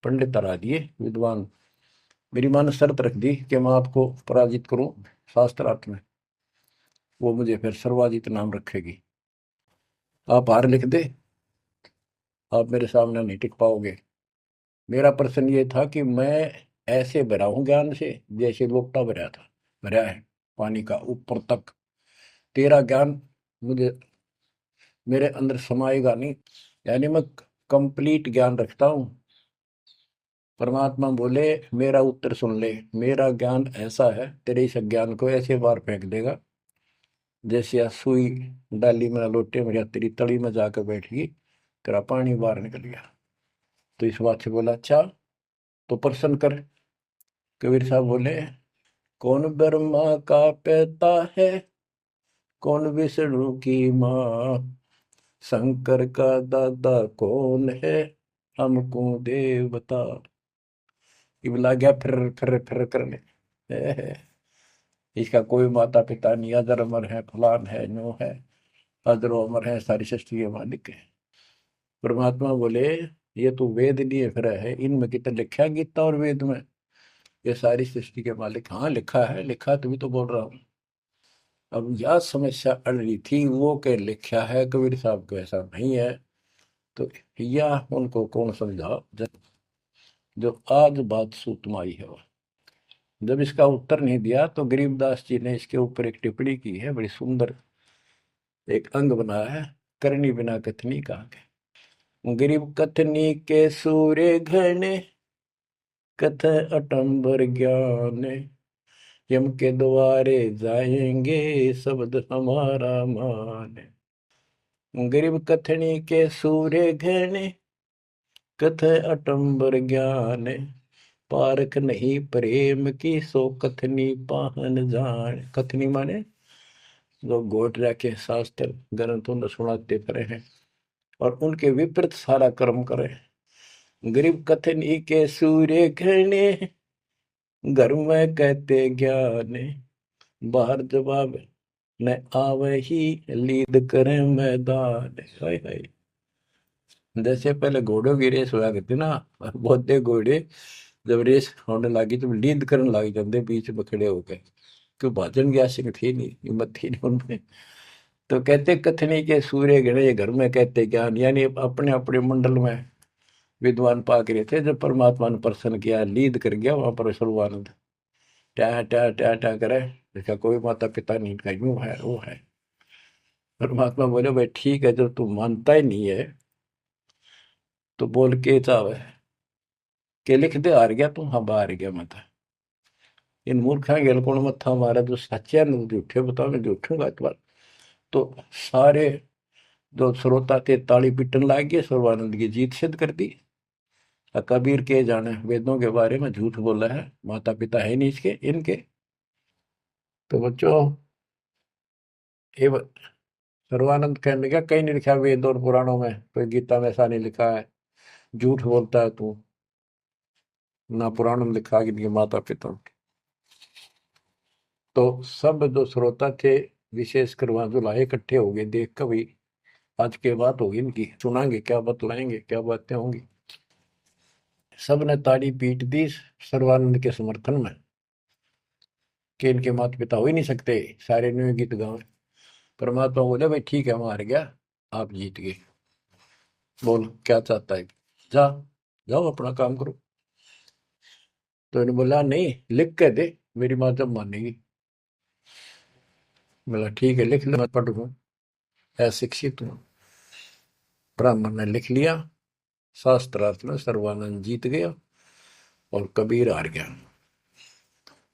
पंडित हरा दिए विद्वान। मेरी माँ ने शर्त रख दी कि मैं आपको पराजित करूं शास्त्रार्थ में, वो मुझे फिर सर्वाधिक नाम रखेगी। आप हार लिख दे, आप मेरे सामने नहीं टिक पाओगे। मेरा प्रश्न ये था कि मैं ऐसे भरा हूं ज्ञान से जैसे लोटा भरा था, भरा है पानी का ऊपर तक। तेरा ज्ञान मुझे मेरे अंदर समाएगा नहीं, यानी मैं कंप्लीट ज्ञान रखता हूँ। परमात्मा बोले मेरा उत्तर सुन ले, मेरा ज्ञान ऐसा है तेरे इस ज्ञान को ऐसे बार फेंक देगा जैसे या सुई डाली में लोटे में तेरी तली में जाकर बैठ गई, तेरा पानी बाहर निकल गया। तो इस बात से बोला अच्छा तो प्रश्न कर। कबीर साहब बोले कौन ब्रह्मा का पिता है, कौन विष्णु की माँ, शंकर का दादा कौन है, हमको देव बता। ये लग गया फिर करने। इसका कोई माता पिता नहीं, अजर अमर है, फलान है, नो है, अजरो अमर है, सारी सृष्टि के मालिक है। परमात्मा बोले ये तो वेद लिए फिर है, इनमें कितना लिखा है गीता और वेद में ये सारी सृष्टि के मालिक। हाँ लिखा है, लिखा तुम्हें तो बोल रहा हूँ। अब यह समस्या अड़ रही थी, वो के लिखा है कबीर साहब को ऐसा नहीं है, तो यह उनको कौन समझा जो आज बात सूतम आई है। जब इसका उत्तर नहीं दिया तो गरीबदास जी ने इसके ऊपर एक टिप्पणी की है, बड़ी सुंदर एक अंग बनाया है, करनी बिना कथनी कहा के। गरीब कथनी के सूर्य घने, कथ अटंबर ज्ञान, यम के द्वारे जाएंगे शब्द हमारा मान। गरीब कथनी के सूर्य घने, कथ अटंबर ज्ञान, पारख नहीं प्रेम की सो कथनी पाहन जान। कथनी माने जो गोट रखे शास्त्र ग्रंथों ने सुनाते फिरे हैं और उनके विपरीत सारा कर्म करे। गरीब कथनी के सूर्य घने, घर में कहते ज्ञान, बाहर जवाब न आवे ही लीद करे मैदान। हाय हाय। जैसे पहले घोड़ों की रेस हुआ करती ना, बहुते घोड़े जब रेस होने लगी तो लीद करने लग जाते बीच में खड़े होकर, क्यों भाजन की आशिक थी नहीं, हिम्मत थी नहीं उनमें। तो कहते कथनी के सूर्य गणे घर में कहते ज्ञान, यानी अपने अपने मंडल में विद्वान पाक रहे थे। जब परमात्मा ने प्रसन्न किया लीद कर गया वहां पर सर्वानंद ट्या ट्या ट्या ट्या करे, देखा कोई माता पिता नहीं, का यूं है वो है। परमात्मा बोले भाई ठीक है, जब तू मानता ही नहीं है तो बोल के चाहे के लिख दे, हार गया तू, हाँ बाहर गया मैं था। इन मूर्खा गेल कौन मत्था मारा, जो सच्चे न झूठे बताओ, मैं झूठूंगा इस बार। तो सारे जो श्रोता थे ताली पीटन लाग गए, सर्वानंद की जीत सिद्ध कर दी। कबीर के जाने वेदों के बारे में झूठ बोला है, माता पिता है नहीं इसके इनके। तो बच्चों ये सर्वानंद कहने लगा कहीं नहीं लिखा वेद और पुराणों में, कोई गीता में ऐसा नहीं लिखा है, झूठ बोलता है तू, ना पुराण में लिखा कि माता पिता। तो सब जो श्रोता थे, विशेषकर वहां जो लाए इकट्ठे हो गए, देख कर भाई आज के बात होगी इनकी, सुनाएंगे क्या बतलाएंगे, क्या बातें होंगी। सब ने ताड़ी पीट दी सर्वानंद के समर्थन में कि इनके माता पिता हो ही नहीं सकते, सारे न्यू गीत गावे। परमात्मा बोले भाई ठीक है, हम हार गया, आप जीत गए, बोल क्या चाहता है, जा, जाओ अपना काम करो। तो इन्होंने बोला नहीं, लिख के दे, मेरी माँ जब मानेगी। बोला ठीक है, लिख ले, मैं पढ़ लूँ, अशिक्षित हूँ। ब्राह्मण ने लिख लिया, शास्त्रार्थ में सर्वानंद जीत गया और कबीर हार गया।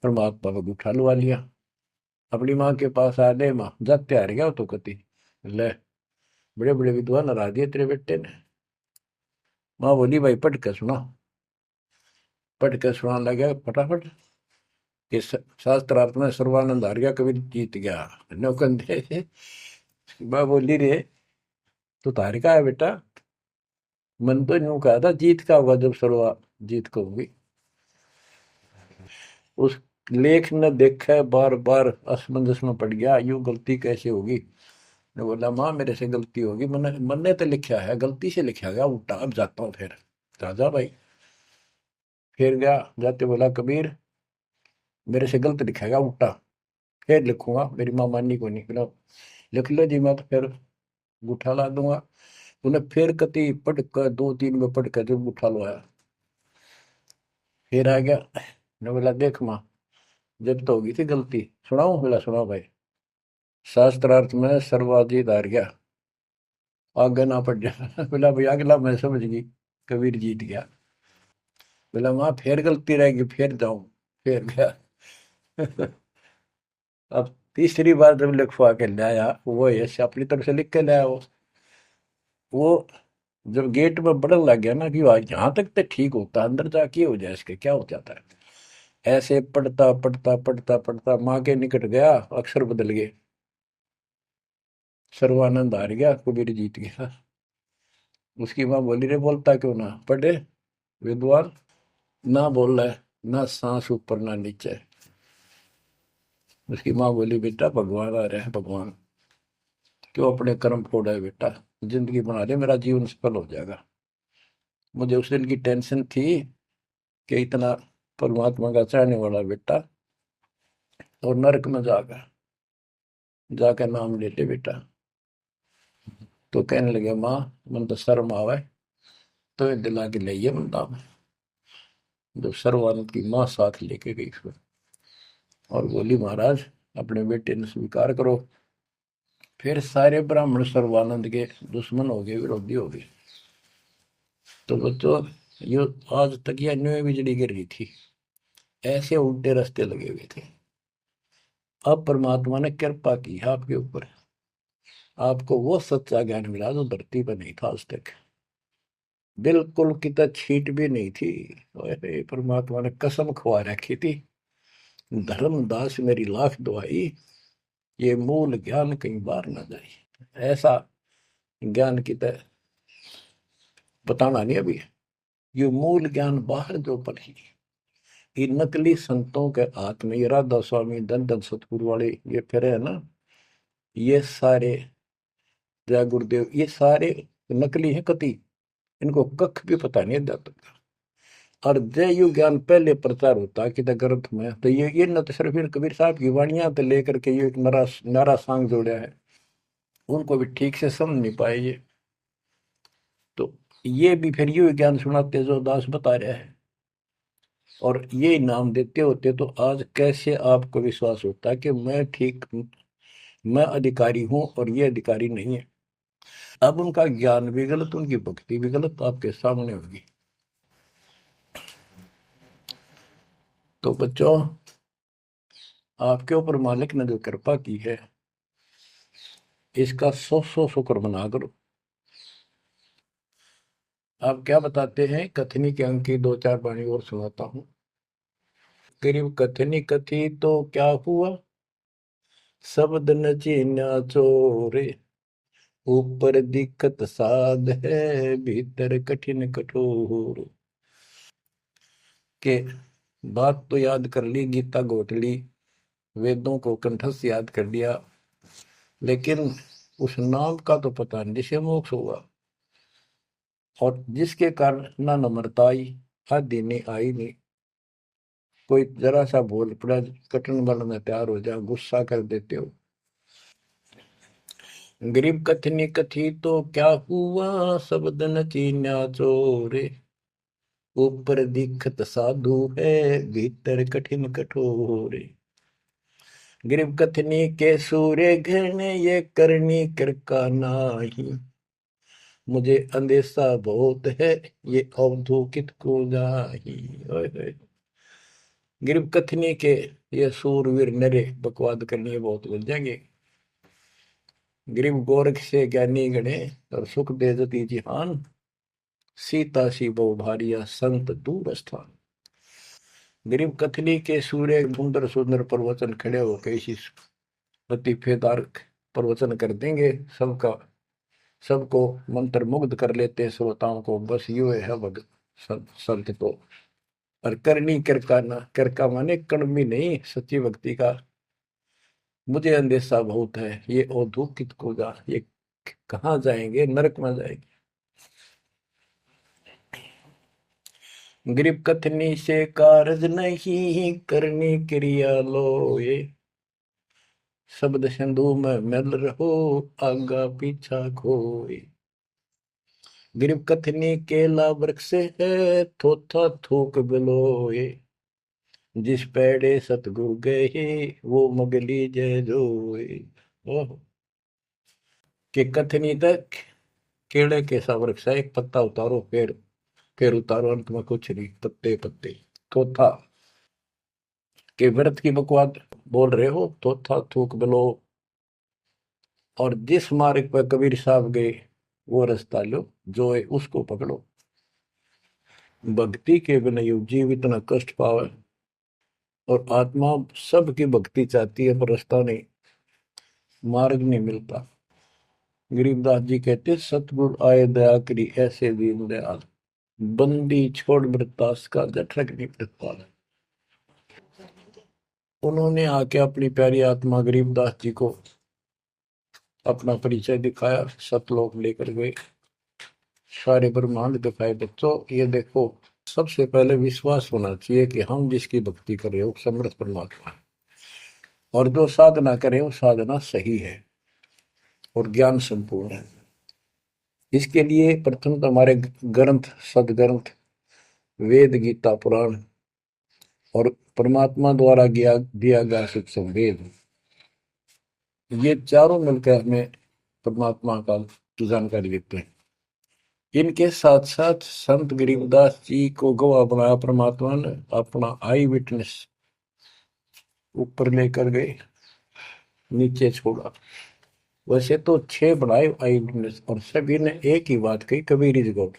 परमात्मा को उठा लुआ लिया, अपनी माँ के पास आ गए, माँ जाते हार गया तो कति ले, बड़े बड़े विद्वान हरा दिए तेरे बेटे ने। माँ बोली भाई पढ़ के सुना, पढ़ के सुना लगा फटाफट। इस शास्त्रार्थ में सर्वानंद हार गया, कबीर जीत गया। नौकंदे माँ बोली रे तू तो हार का है बेटा, मन तो यूं कहा था जीत का होगा जब सर्वा जीत को होगी। उस लेख ने देखा है, बार बार असमंजस में पड़ गया, यूं गलती कैसे होगी। ने बोला माँ मेरे से गलती होगी, मैंने मैंने तो लिखा है, गलती से लिखा गया उल्टा, अब जाता हूँ फिर। राजा भाई फिर गया, जाते बोला कबीर मेरे से गलत लिखेगा उल्टा, फिर लिखूंगा, मेरी माँ माननी को नहीं। बोला लिख लो जी, मैं तो फिर अंगूठा ला दूंगा। उन्हें फिर कति पढ़ कर, दो तीन में पढ़ कर जब अंगूठा लवाया, फिर आ गया। ने बोला देख माँ, जब तो होगी थी गलती, सुनाऊं? बोला सुनाओ भाई। शास्त्रार्थ में सर्वाधिक हार गया, आगे ना पड़ जा। बोला भाई अगला मैं समझ गई, कबीर जीत गया। बोला माँ फिर गलती रहेगी, फिर जाऊं, फिर गया। अब तीसरी बार जब लिखवा के लाया, वो ऐसे अपनी तरफ से लिख के लाया, वो जब गेट में बढ़न लग गया ना कि यहाँ तक तो ठीक होता, अंदर जाके हो जाए इसके क्या हो जाता है, ऐसे पढ़ता पढ़ता पढ़ता पढ़ता माँ के निकट गया, अक्षर बदल गए, सर्वानंद हार गया, कबीर जीत गया। उसकी माँ बोली रे बोलता क्यों ना, पढ़े विद्वान, ना बोल रहा है, ना सांस ऊपर ना नीचे। उसकी माँ बोली बेटा भगवान आ रहे हैं, भगवान क्यों अपने कर्म फोड़ा है बेटा, जिंदगी बना ले, मेरा जीवन सफल हो जाएगा। मुझे उस दिन की टेंशन थी कि इतना परमात्मा का चाहने वाला बेटा और नरक में जाकर जाकर नाम ले ले बेटा। तो कहने लगे माँ मन तो शर्म आवे, तो ये दिला के ले बंदा में। जब सर्वानंद की माँ साथ लेके गई फिर, और बोली महाराज अपने बेटे ने स्वीकार करो। फिर सारे ब्राह्मण सर्वानंद के दुश्मन हो गए, विरोधी हो गए। तो बच्चों ये आज तक यह न्यू बिजली गिर रही थी, ऐसे उल्टे रास्ते लगे हुए थे। अब परमात्मा ने कृपा की है आपके ऊपर, आपको वो सच्चा ज्ञान मिला जो धरती पर नहीं था आज तक, बिल्कुल कितना छीट भी नहीं थी। ओए परमात्मा ने कसम खवा रखी थी, धर्मदास मेरी लाख दुआई, ये मूल ज्ञान कहीं बार ना जाए। ऐसा ज्ञान की तरह बताना नहीं अभी, ये मूल ज्ञान बाहर जो पड़ी, ये नकली संतों के हाथ में, ये राधा स्वामी धन धन सतगुरु वाले ये फिर है ना, ये सारे जय गुरुदेव, ये सारे नकली है कति, इनको कख भी पता नहीं अध्यात्म का। और जय यु ज्ञान पहले प्रचार होता कि ग्रंथ में, तो ये न तो सिर्फ इन कबीर साहब की वाणियां तो लेकर के ये एक नारा नारा सांग जोड़ा है, उनको भी ठीक से समझ नहीं पाए ये। तो ये भी फिर यू ज्ञान सुनाते जो दास बता रहा है, और ये नाम देते होते, तो आज कैसे आपको विश्वास होता है कि मैं ठीक, मैं अधिकारी हूं और ये अधिकारी नहीं है। अब उनका ज्ञान भी गलत, उनकी भक्ति भी गलत आपके सामने होगी। तो बच्चों आपके ऊपर मालिक ने जो कृपा की है, इसका सौ सौ शुक्र मना करो। आप क्या बताते हैं, कथनी के अंक की दो चार वाणी और सुनाता हूँ। करीब कथनी कथी तो क्या हुआ, शब्द न चीन्या चोरे, ऊपर दिक्कत साध है, भीतर कठिन कठोर। के बात तो याद कर ली, गीता घोट ली, वेदों को कंठस्थ याद कर लिया, लेकिन उस नाम का तो पता नहीं जिसे मोक्ष होगा, और जिसके कारण ना नम्रता आई, आदि नहीं आई नहीं। कोई जरा सा बोल पड़ा, कटन बल में तैयार हो जाओ, गुस्सा कर देते हो। गरीब कथनी कथी तो क्या हुआ, शब्द न चीन्या चोरे। ऊपर दिखत साधु है, भीतर कठिन कठोरे। गरीब कथनी के सूर्य घने, ये करनी कर का नाही। मुझे अंदेशा बहुत है, ये अवधूकित को जाही। ओए होए। गरीब कथनी के ये सूरवीर नरे बकवाद करनी है, बहुत बन जाएंगे। गरीब गोरख से ज्ञानी गणे, और सुख दे जती जिहान। सीता सी बहु भारिया, संत दूर स्थान। गरीब कथनी के सूर्य सुंदर सुंदर प्रवचन खड़े हो कैसी लतीफेदार प्रवचन कर देंगे, सबका सबको मंत्र मुग्ध कर लेते श्रोताओं को। बस यू है भगत संत तो। और करनी करका ना, करका माने कड़मी नहीं, सच्ची भक्ति का मुझे अंदेशा बहुत है, ये औधुकित को जा, ये कहाँ जाएंगे, नरक में जाएंगे। गरीब कथनी से कारज नहीं, करनी क्रिया लो ये। शब्द सिंधु में मिल रहो, आगा पीछा खोए। गरीब कथनी केला वृक्ष है, थोथा थूक बिलोए। जिस पेड़े सतगुरु गए, वो मगली जय जोए। ओह, कि कथनी तक केले के सा वृक्ष है, एक पत्ता उतारो, फिर उतारो, अंत में कुछ नहीं, पत्ते पत्ते। थोथा के व्रत की बकवाद बोल रहे हो, थोथा थूक बिलो। और जिस मार्ग पर कबीर साहब गए, वो रास्ता लो, जो है उसको पकड़ो। भक्ति के बिना यू जीव इतना कष्ट पावे, और आत्मा सबकी भक्ति चाहती है, पर रास्ता नहीं, मार्ग नहीं मिलता। गरीबदास जी कहते, सतगुरु आए दया करी, ऐसे दीन दयाल। बंदी छोड़ वृत्तास का, जठरक नहीं प्रतिपाल। उन्होंने आके अपनी प्यारी आत्मा गरीबदास जी को अपना परिचय दिखाया, सतलोक लेकर गए, सारे ब्रह्मांड दिखाए। बच्चों ये देखो, सबसे पहले विश्वास होना चाहिए कि हम जिसकी भक्ति कर रहे हो समर्थ परमात्मा है, और जो साधना करें वो साधना सही है और ज्ञान संपूर्ण है। इसके लिए प्रथम तो हमारे ग्रंथ, सदग्रंथ, वेद, गीता, पुराण और परमात्मा द्वारा दिया गया शिक्षण वेद, ये चारों मिलकर हमें परमात्मा का जानकारी देते हैं। इनके साथ साथ संत गरीबदास जी को गवाह बनाया परमात्मा ने, अपना आई विटनेस ऊपर लेकर गए, नीचे छोड़ा। वैसे तो 6 बनाए आई विटनेस, और सभी ने एक ही बात कही, कबीर इज गॉड।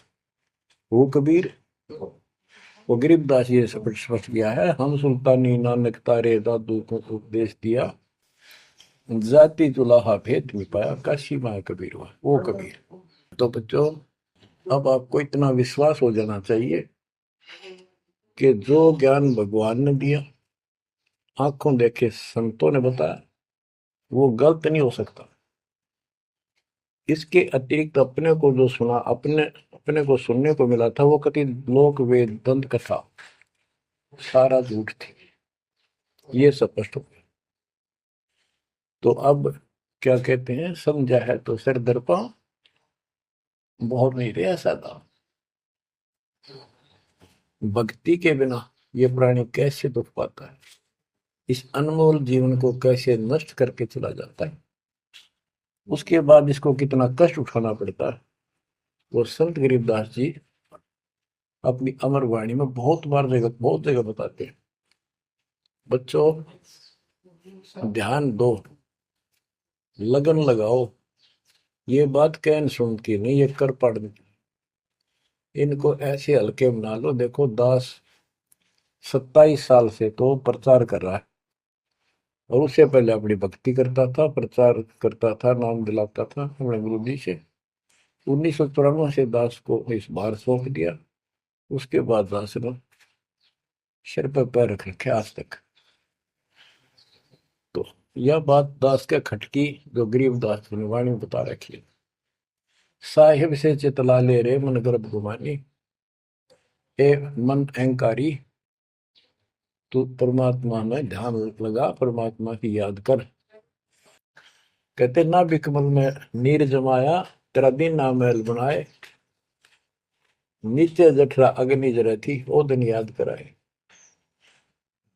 वो कबीर, वो गरीबदास ये सब स्पष्ट किया है। हम सुल्तानी नानक तारे दादू को उपदेश दिया, जाति जुलाहा भेद में पाया, काशी माँ कबीर हुआ, वो कबीर। तो बच्चों, अब आपको इतना विश्वास हो जाना चाहिए कि जो ज्ञान भगवान ने दिया, आंखों देखे संतों ने बताया, वो गलत नहीं हो सकता। इसके अतिरिक्त अपने को जो सुना, अपने अपने को सुनने को मिला था, वो कति लोक वेद दंत कथा सारा झूठ थी, ये स्पष्ट हो गया। तो अब क्या कहते हैं, समझा है तो सिर दर्पा, बहुत नहीं रहा सादा। भक्ति के बिना ये प्राणी कैसे दुख पाता है, इस अनमोल जीवन को कैसे नष्ट करके चला जाता है, उसके बाद इसको कितना कष्ट उठाना पड़ता है, वो संत गरीबदास जी अपनी अमर वाणी में बहुत जगह बताते हैं। बच्चों ध्यान दो, लगन लगाओ, ये बात कहन सुन की नहीं, ये कर पढ़ने की। इनको ऐसे हल्के बना लो। देखो दास 27 साल से तो प्रचार कर रहा है, और उससे पहले अपनी भक्ति करता था, प्रचार करता था, नाम दिलाता था अपने गुरु जी से। 1994 से दास को इस बार सौंप दिया। उसके बाद दास ने सिर पर पैर रख रखे आज तक। तो यह बात दास के खटकी जो गरीब दास ने वाणी बता रखी है। साहिब से चितला ले रे मन गर्भ गुमानी, ए मन अहंकारी, तू परमात्मा में ध्यान लगा, परमात्मा की याद कर। कहते ना बिकमल में नीर जमाया, तेरा दिन ना महल बनाए, नीचे जठरा अग्नि जरे थी, ओ दिन याद कराए।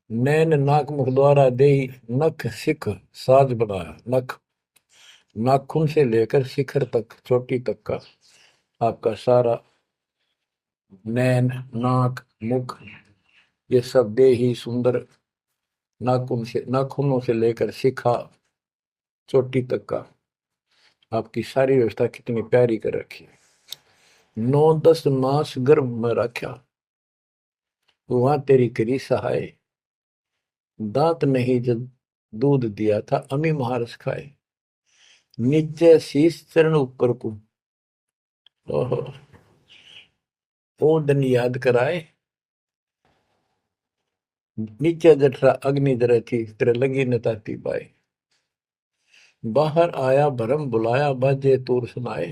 नैन नाक मुख द्वारा दे, नख सिख साज बनाया। नख नाखून से लेकर शिखर तक, चोटी तक का आपका सारा नैन, नाक, मुख, ये सब दे ही सुंदर। नाखून से, नाखूनों से लेकर शिखा चोटी तक का आपकी सारी व्यवस्था कितनी प्यारी कर रखी है। 9-10 मास गर्भ में रखा, वहां तेरी करी सहाय। दांत नहीं जब दूध दिया था, अमी महारस खाए। नीचे शीश चरण ऊपर को, ओहो, वो दिन याद कराए। नीचे जठरा अग्नि जरे थी, तेरे लगी न ताती बाई। बाहर आया भरम बुलाया, बाजे तूर सुनाए।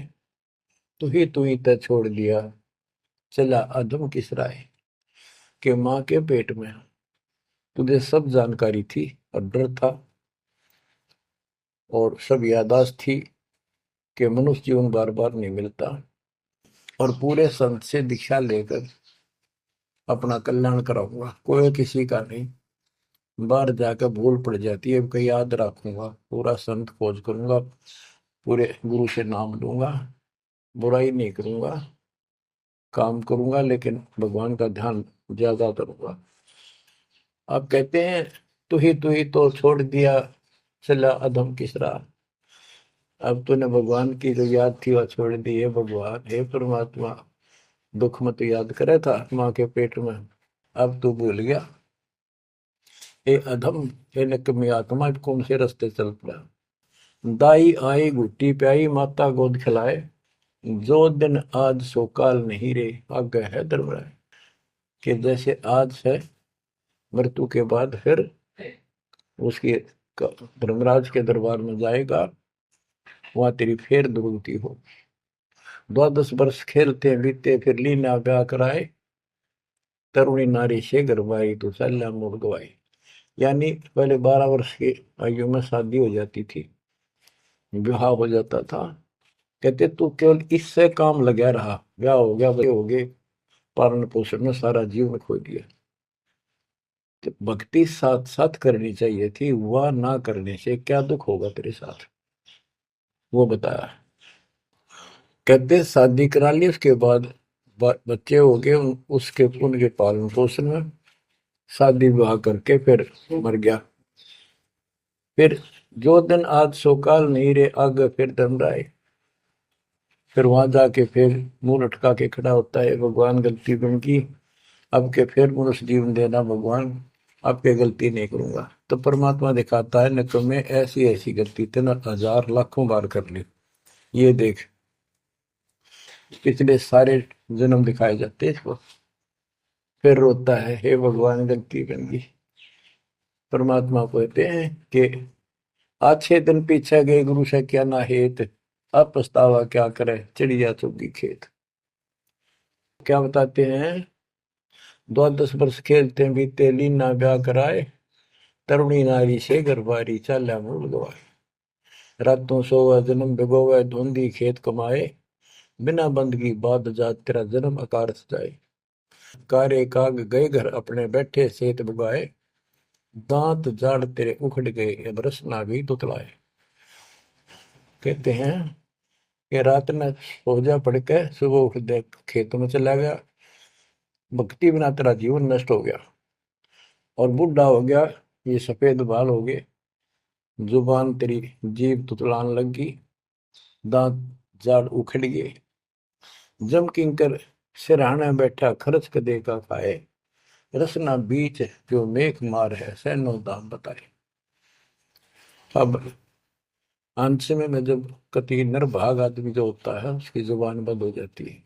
तू ही तय छोड़ दिया, चला अधम किस राय। के माँ के पेट में तुझे सब जानकारी थी और डर था और सब यादाश्त थी कि मनुष्य जीवन बार बार नहीं मिलता। और पूरे संत से दीक्षा लेकर अपना कल्याण कराऊंगा, कोई किसी का नहीं। बाहर जाकर भूल पड़ जाती है, कहीं याद रखूंगा, पूरा संत खोज करूंगा, पूरे गुरु से नाम लूंगा, बुराई नहीं करूंगा, काम करूंगा, लेकिन भगवान का ध्यान ज्यादा करूंगा। आप कहते हैं तू ही तो छोड़ दिया, चला अधम किस राह। अब तूने भगवान की जो याद थी वह छोड़ दी है। भगवान हे परमात्मा, दुख मत याद करे था माँ के पेट में, अब तू भूल गया। ए अधम, हे नकमी आत्मा, कौन से रास्ते चल पड़ा। दाई आई घुट्टी प्याई, माता गोद खिलाए। जो दिन आज सो काल नहीं रे, आगे है दरबार। कि जैसे आज है, मृत्यु के बाद फिर उसकी धर्मराज के दरबार में जाएगा, वहां तेरी फिर दुर्गति हो। 12 वर्ष खेलते बीते, फिर लीना ब्याह कराए। तरुणी नारी से गरबाई, तो सल्ला मोड़ गवाई। यानी पहले 12 वर्ष की आयु में शादी हो जाती थी, विवाह हो जाता था। कहते तू केवल इससे काम लगा रहा, ब्याह हो गया, बच्चे हो गए, पालन पोषण में सारा जीवन खो दिया। तो भक्ति साथ साथ करनी चाहिए थी, वह ना करने से क्या दुख होगा तेरे साथ, वो बताया। कहते शादी करा ली, उसके बाद बच्चे हो गए, उसके उनके पालन पोषण में शादी विवाह करके फिर मर गया। फिर जो दिन आज सोकाल नहीं रे, आगे फिर धर्मराय। फिर वहां जाके फिर मुंह लटका के खड़ा होता है, भगवान गलती बन की, अब के फिर मनुष्य जीवन देना भगवान, अब के गलती नहीं करूंगा। तो परमात्मा दिखाता है न तुम्हें ऐसी ऐसी गलती तेना 1000 लाखों बार कर ली, ये देख। पिछले सारे जन्म दिखाए जाते इसको। फिर रोता है, हे भगवान गलती बन गई। परमात्मा को कहते हैं कि अच्छे दिन पीछे गए गुरु से क्या ना हेत, अब पछतावा क्या करे, चिड़िया चुगी खेत। क्या बताते हैं, 12 वर्ष खेलते बीते, लीना ब्याह कराए। तरुणी नारी से गरबारी, चाल्या मूल गवाए। रातों सोवा जन्म भिगोवे, धुंधी खेत कमाए। बिना बंदगी बाद जात, तेरा जन्म अकारथ जाए। कारे काग गए घर अपने, बैठे सेत बुगाए। दांत जाड़ तेरे उखड़ गए, अब रसना भी तुतलाए। कहते हैं कि रात में सो जा पड़ के, सुबह उठ दे खेतों में चला गया, भक्ति बिना तेरा जीवन नष्ट हो गया। और बूढ़ा हो गया, ये सफेद बाल हो गए, जुबान तेरी जीभ तुतलान लग गई, दांत जाड़ उखड़ गए। जम किंकर सिरहाने बैठा, खर्च कदे का खाए। रसना बीच जो मेघ मार है, सैनो दाम बताए। अब अंत में जब कति निर्भाग आदमी जो होता है उसकी जुबान बंद हो जाती है,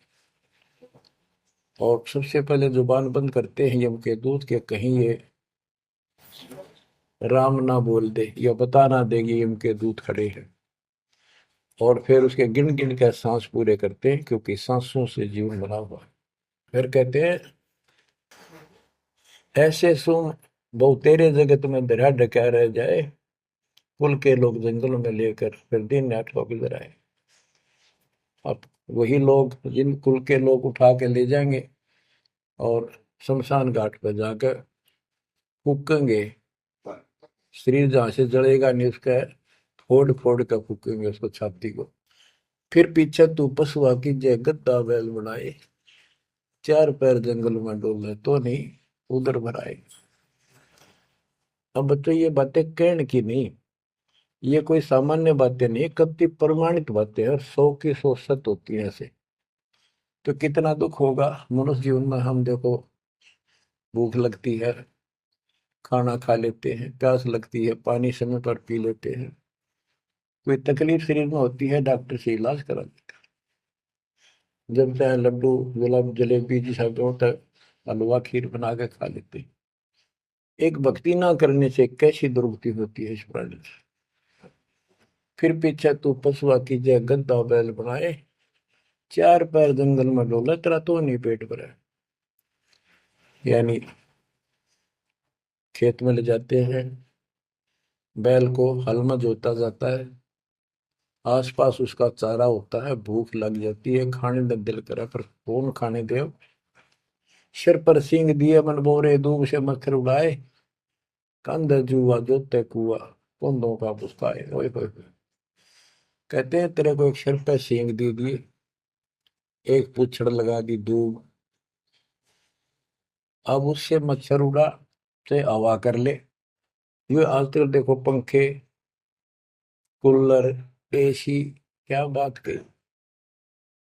और सबसे पहले जुबान बंद करते हैं यम के दूत के कहीं ये राम ना बोल दे या बता ना देगी यम के दूत खड़े हैं। और फिर उसके गिन गिन के सांस पूरे करते हैं, क्योंकि सांसों से जीवन बना हुआ है। फिर कहते हैं ऐसे सुन बहु तेरे जगत में दरिया ढका रह जाए, कुल के लोग जंगलों में लेकर फिर दिन रात को गुजर आए। अब वही लोग जिन कुल के लोग उठा के ले जाएंगे और शमशान घाट पर जाकर फूकेंगे, शरीर जहां से जलेगा नहीं उसका फोड़ फोड़ कर फूकेंगे उसको, छाती को। फिर पीछे तू पशुआ की जय गद्दा बैल बनाए, चार पैर जंगल में डोले तो नहीं उधर भराए। अब बच्चों ये बातें कहने की नहीं, ये कोई सामान्य बातें नहीं, कति प्रमाणित बातें हैं और 100 की 100 सत्य होती है ऐसे। तो कितना दुख होगा मनुष्य जीवन में, हम देखो भूख लगती है खाना खा लेते हैं, प्यास लगती है पानी समय पर पी लेते हैं, कोई तकलीफ शरीर में होती है डॉक्टर से इलाज करा लेते हैं, जब चाहे लड्डू गुलाब जलेबी जी सब होता है हलवा खीर बना के खा लेते हैं। एक भक्ति ना करने से कैसी दुर्गति होती है इस प्राणी से। फिर पीछे तू पशुआ की जय गद्दा बैल बनाए, चार पैर जंगल में डोला तेरा तो नहीं पेट भरा। यानी खेत में ले जाते हैं, बैल को हल में जोता जाता है, आसपास उसका चारा होता है, भूख लग जाती है, खाने का दिल करे पर कौन खाने दे। सिर पर सींग दिए मन बोरे दूब से मच्छर उड़ाए, कंध जुआ जोते कुआ कुंदों का पुस्ताए। ओए होए होए। कहते हैं तेरे को एक सिर पे सींग दे दिए, एक पूछड़ लगा दी दूब, अब उससे मच्छर उड़ा चाहे हवा कर ले। ये आजकल देखो पंखे कूलर एसी, क्या बात कही।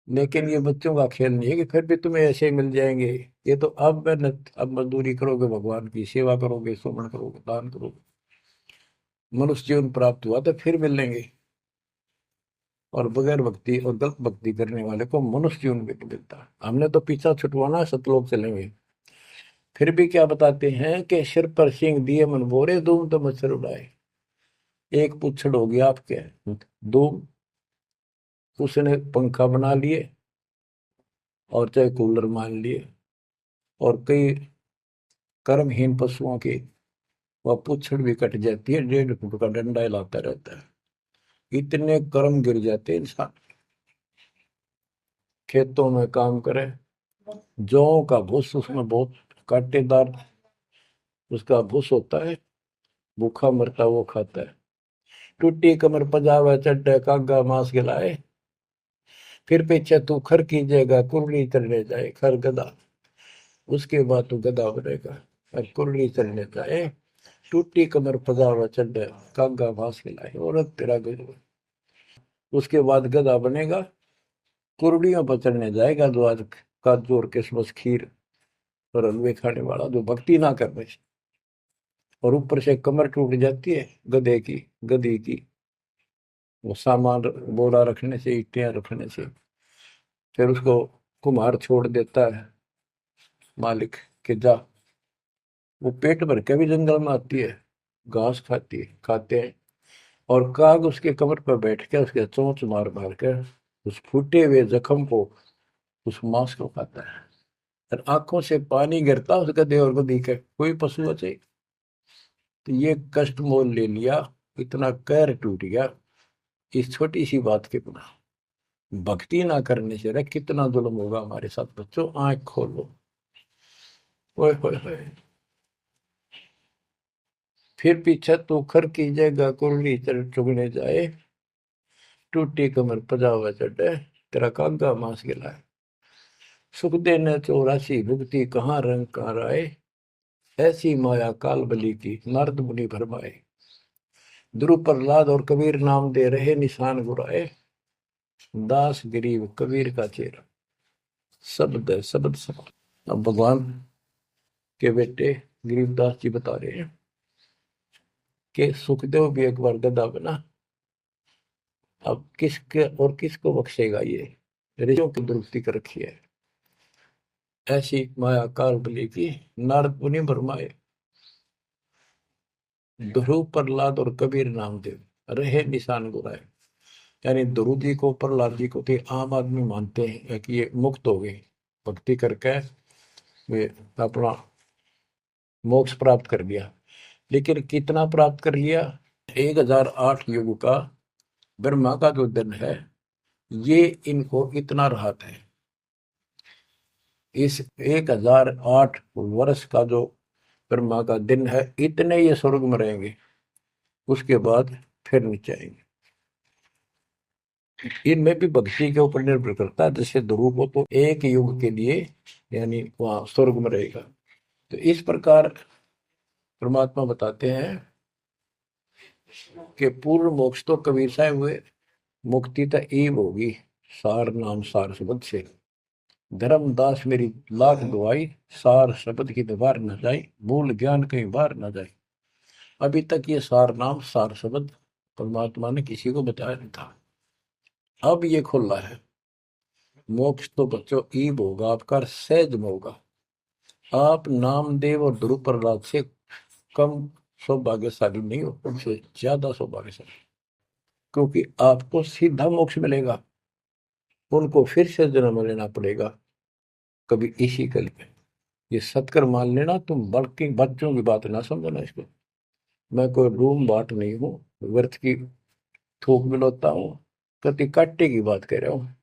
लेकिन ये बच्चों का खेल नहीं है कि फिर भी तुम्हें ऐसे मिल जाएंगे। ये तो अब मेहनत, अब मजदूरी करोगे, भगवान की सेवा करोगे, सुमन करोगे, दान करोगे, मनुष्य जीवन प्राप्त हुआ तो फिर मिलेंगे। और बगैर भक्ति और गलत भक्ति करने वाले को मनुष्य जीवन भी नहीं मिलता। हमने तो पीछा छुटवाना है, सतलोक चलेंगे। फिर भी क्या बताते हैं कि सिर पर सिंह दिए मन बोरे, धूम तो मच्छर उड़ाए। एक पुच्छड़ हो गया आपके धूम, उसने पंखा बना लिए और चाहे कूलर मान लिए, और कई कर्महीन पशुओं की वह पुच्छड़ भी कट जाती है, 1.5 फुट का डंडा हिलाता रहता है। इतने कर्म गिर जाते हैं इंसान। खेतों में काम करे, जौ का भूस उसमें बहुत कांटेदार उसका भूस होता है, भूखा मरता वो खाता है। टूटी कमर पजावा चड्डे कागा मांस खिलाए, फिर पीछे तू खर कीजिएगा कुर्री चढ़ने जाए। खर गधा, उसके बाद तू गधा बनेगा और कुर्री चढ़ने जाए। टूटी कमर पजावा चड्डे कागा मांस खिलाए, और तेरा गजब। उसके बाद गधा बनेगा, कुर्डियों पर चढ़ने जाएगा, जो आज काजू और किशमिश खीर और हलवे खाने वाला जो भक्ति ना करने से। और ऊपर से कमर टूट जाती है गधे की, गधी की, वो सामान बोरा रखने से, ईटियां रखने से। फिर उसको कुम्हार छोड़ देता है मालिक के जा, वो पेट भर के भी जंगल में आती है, घास खाती है, खाते हैं। और काग उसके कमर पर बैठ के उसके चोंच मार मार कर उस फूटे हुए जख्म को, उस मांस को खाता है। और आंखों से पानी गिरता उस गधे और गधी के, कोई पशु बचे। तो ये कष्ट मोल ले लिया, इतना कहर टूट गया इस छोटी सी बात के बिना। भक्ति ना करने से रे कितना जुल्म होगा हमारे साथ। बच्चों आंख खोलो। ओए होए होए। फिर पीछे तो खर की जगह कुर्री चुगने जाए, टूटी कमर पजावा चढ़े, तेरा कागा मांस गिलाए। सुख देने 84 भुगती कहाँ रंग कहाँ राय, ऐसी माया काल बली की नारद मुनि भरमाए। ध्रुव प्रहलाद और कबीर नाम दे रहे निशान गुराए, दास गरीब कबीर का चेहरा। शब्द है शब्द शब्द। अब भगवान के बेटे गरीबदास जी बता रहे हैं, कि सुखदेव भी एक बार गधा बना। अब किसके और किसको बख्शेगा? ये ऋषियों की दुरुक्ति कर रखी है। ऐसी माया काल बली की नारद मुनि भरमाए। ध्रुव, प्रहलाद और कबीर नामदेव रहे निशान गुराए। यानी ध्रुव जी को, प्रहलाद जी को थे आम आदमी मानते हैं कि ये मुक्त हो गए, भक्ति करके वे अपना मोक्ष प्राप्त कर लिया। लेकिन कितना प्राप्त कर लिया? 1008 युग का ब्रह्मा का जो दिन है, ये इनको इतना राहत है। इस 1008 वर्ष का जो ब्रह्मा का दिन है, इतने ये स्वर्ग में रहेंगे, उसके बाद फिर नीचे आएंगे। इनमें भी भक्ति के ऊपर निर्भर करता है। जैसे ध्रुव को तो एक युग के लिए यानी वहां स्वर्ग में रहेगा। तो इस प्रकार परमात्मा बताते हैं कि पूर्ण मोक्ष तो कबीर साहब हुए, मुक्ति तो ईब होगी सार नाम सार शब्द से। धर्मदास मेरी लाख दुआई, सार शब्द की दीवार न जाए, मूल ज्ञान कहीं बाहर न जाए। अभी तक ये सार नाम सार शब्द परमात्मा ने किसी को बताया नहीं था, अब ये खुला है। मोक्ष तो बच्चों ईब होगा आपका, सहज में होगा। आप नामदेव और ध्रुव प्रहलाद से कम सौभाग्यशाली नहीं हो, उनसे ज्यादा सौभाग्यशाली, क्योंकि आपको सीधा मोक्ष मिलेगा। उनको फिर से जन्म लेना पड़ेगा कभी इसी कल में। ये सत्कर मान लेना, तुम बल्कि बच्चों की बात ना समझना इसको। मैं कोई रूम बाट नहीं हूँ, व्यर्थ की थूक मिलोता हूँ, कति काटे की बात कह रहा हूँ।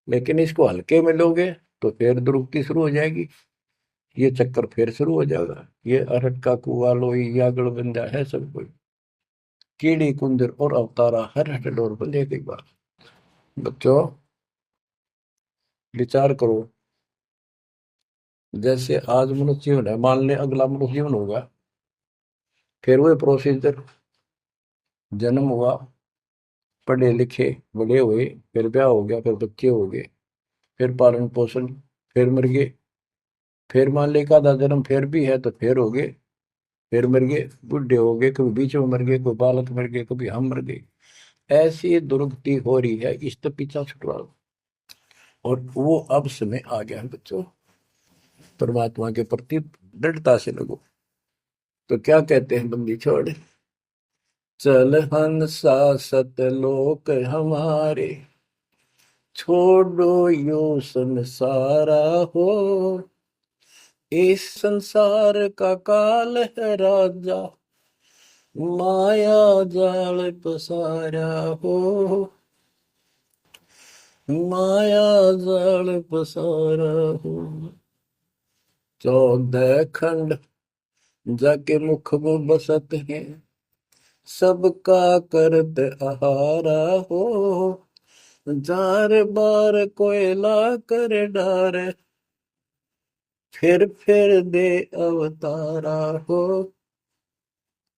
लेकिन इसको हल्के में लोगे तो फिर दुरुक्ति शुरू हो जाएगी, ये चक्कर फिर शुरू हो जाएगा। ये अरट का कुआ लोई यागड़ बंदा है सब कोई, कीड़ी कुंदर और अवतारा हर हट डोर बंदे एक बार। बच्चों विचार करो, जैसे आज मनुष्य जीवन है, मान ले अगला मनुष्य जीवन होगा, फिर वही प्रोसीजर। जन्म हुआ, पढ़े लिखे बड़े हुए, फिर ब्याह हो गया, फिर बच्चे हो गए, फिर पालन पोषण, फिर मर गए, फिर मान ले का आधा जन्म फिर भी है तो फिर हो गए, फिर मर गए, बुढ़े हो गए, कभी बीच में मर गए, कोई बालक मर गए, कभी हम मर गए। ऐसी दुर्गति हो रही है, इस तो पीछा छुटवा। और वो अब समय आ गया है बच्चों, परमात्मा के प्रति दृढ़ता से लगो। तो क्या कहते हैं बंदी छोड़, चल हंसा सतलोक हमारे, छोड़ो यो संसारा हो। इस संसार का काल है राजा, माया जाल पसारा हो। माया जाल पसारा हो। 14 खंड जाके मुख में बसत है, सबका करत आहारा हो। जार बार कोयला कर डार, फिर दे अवतारा हो।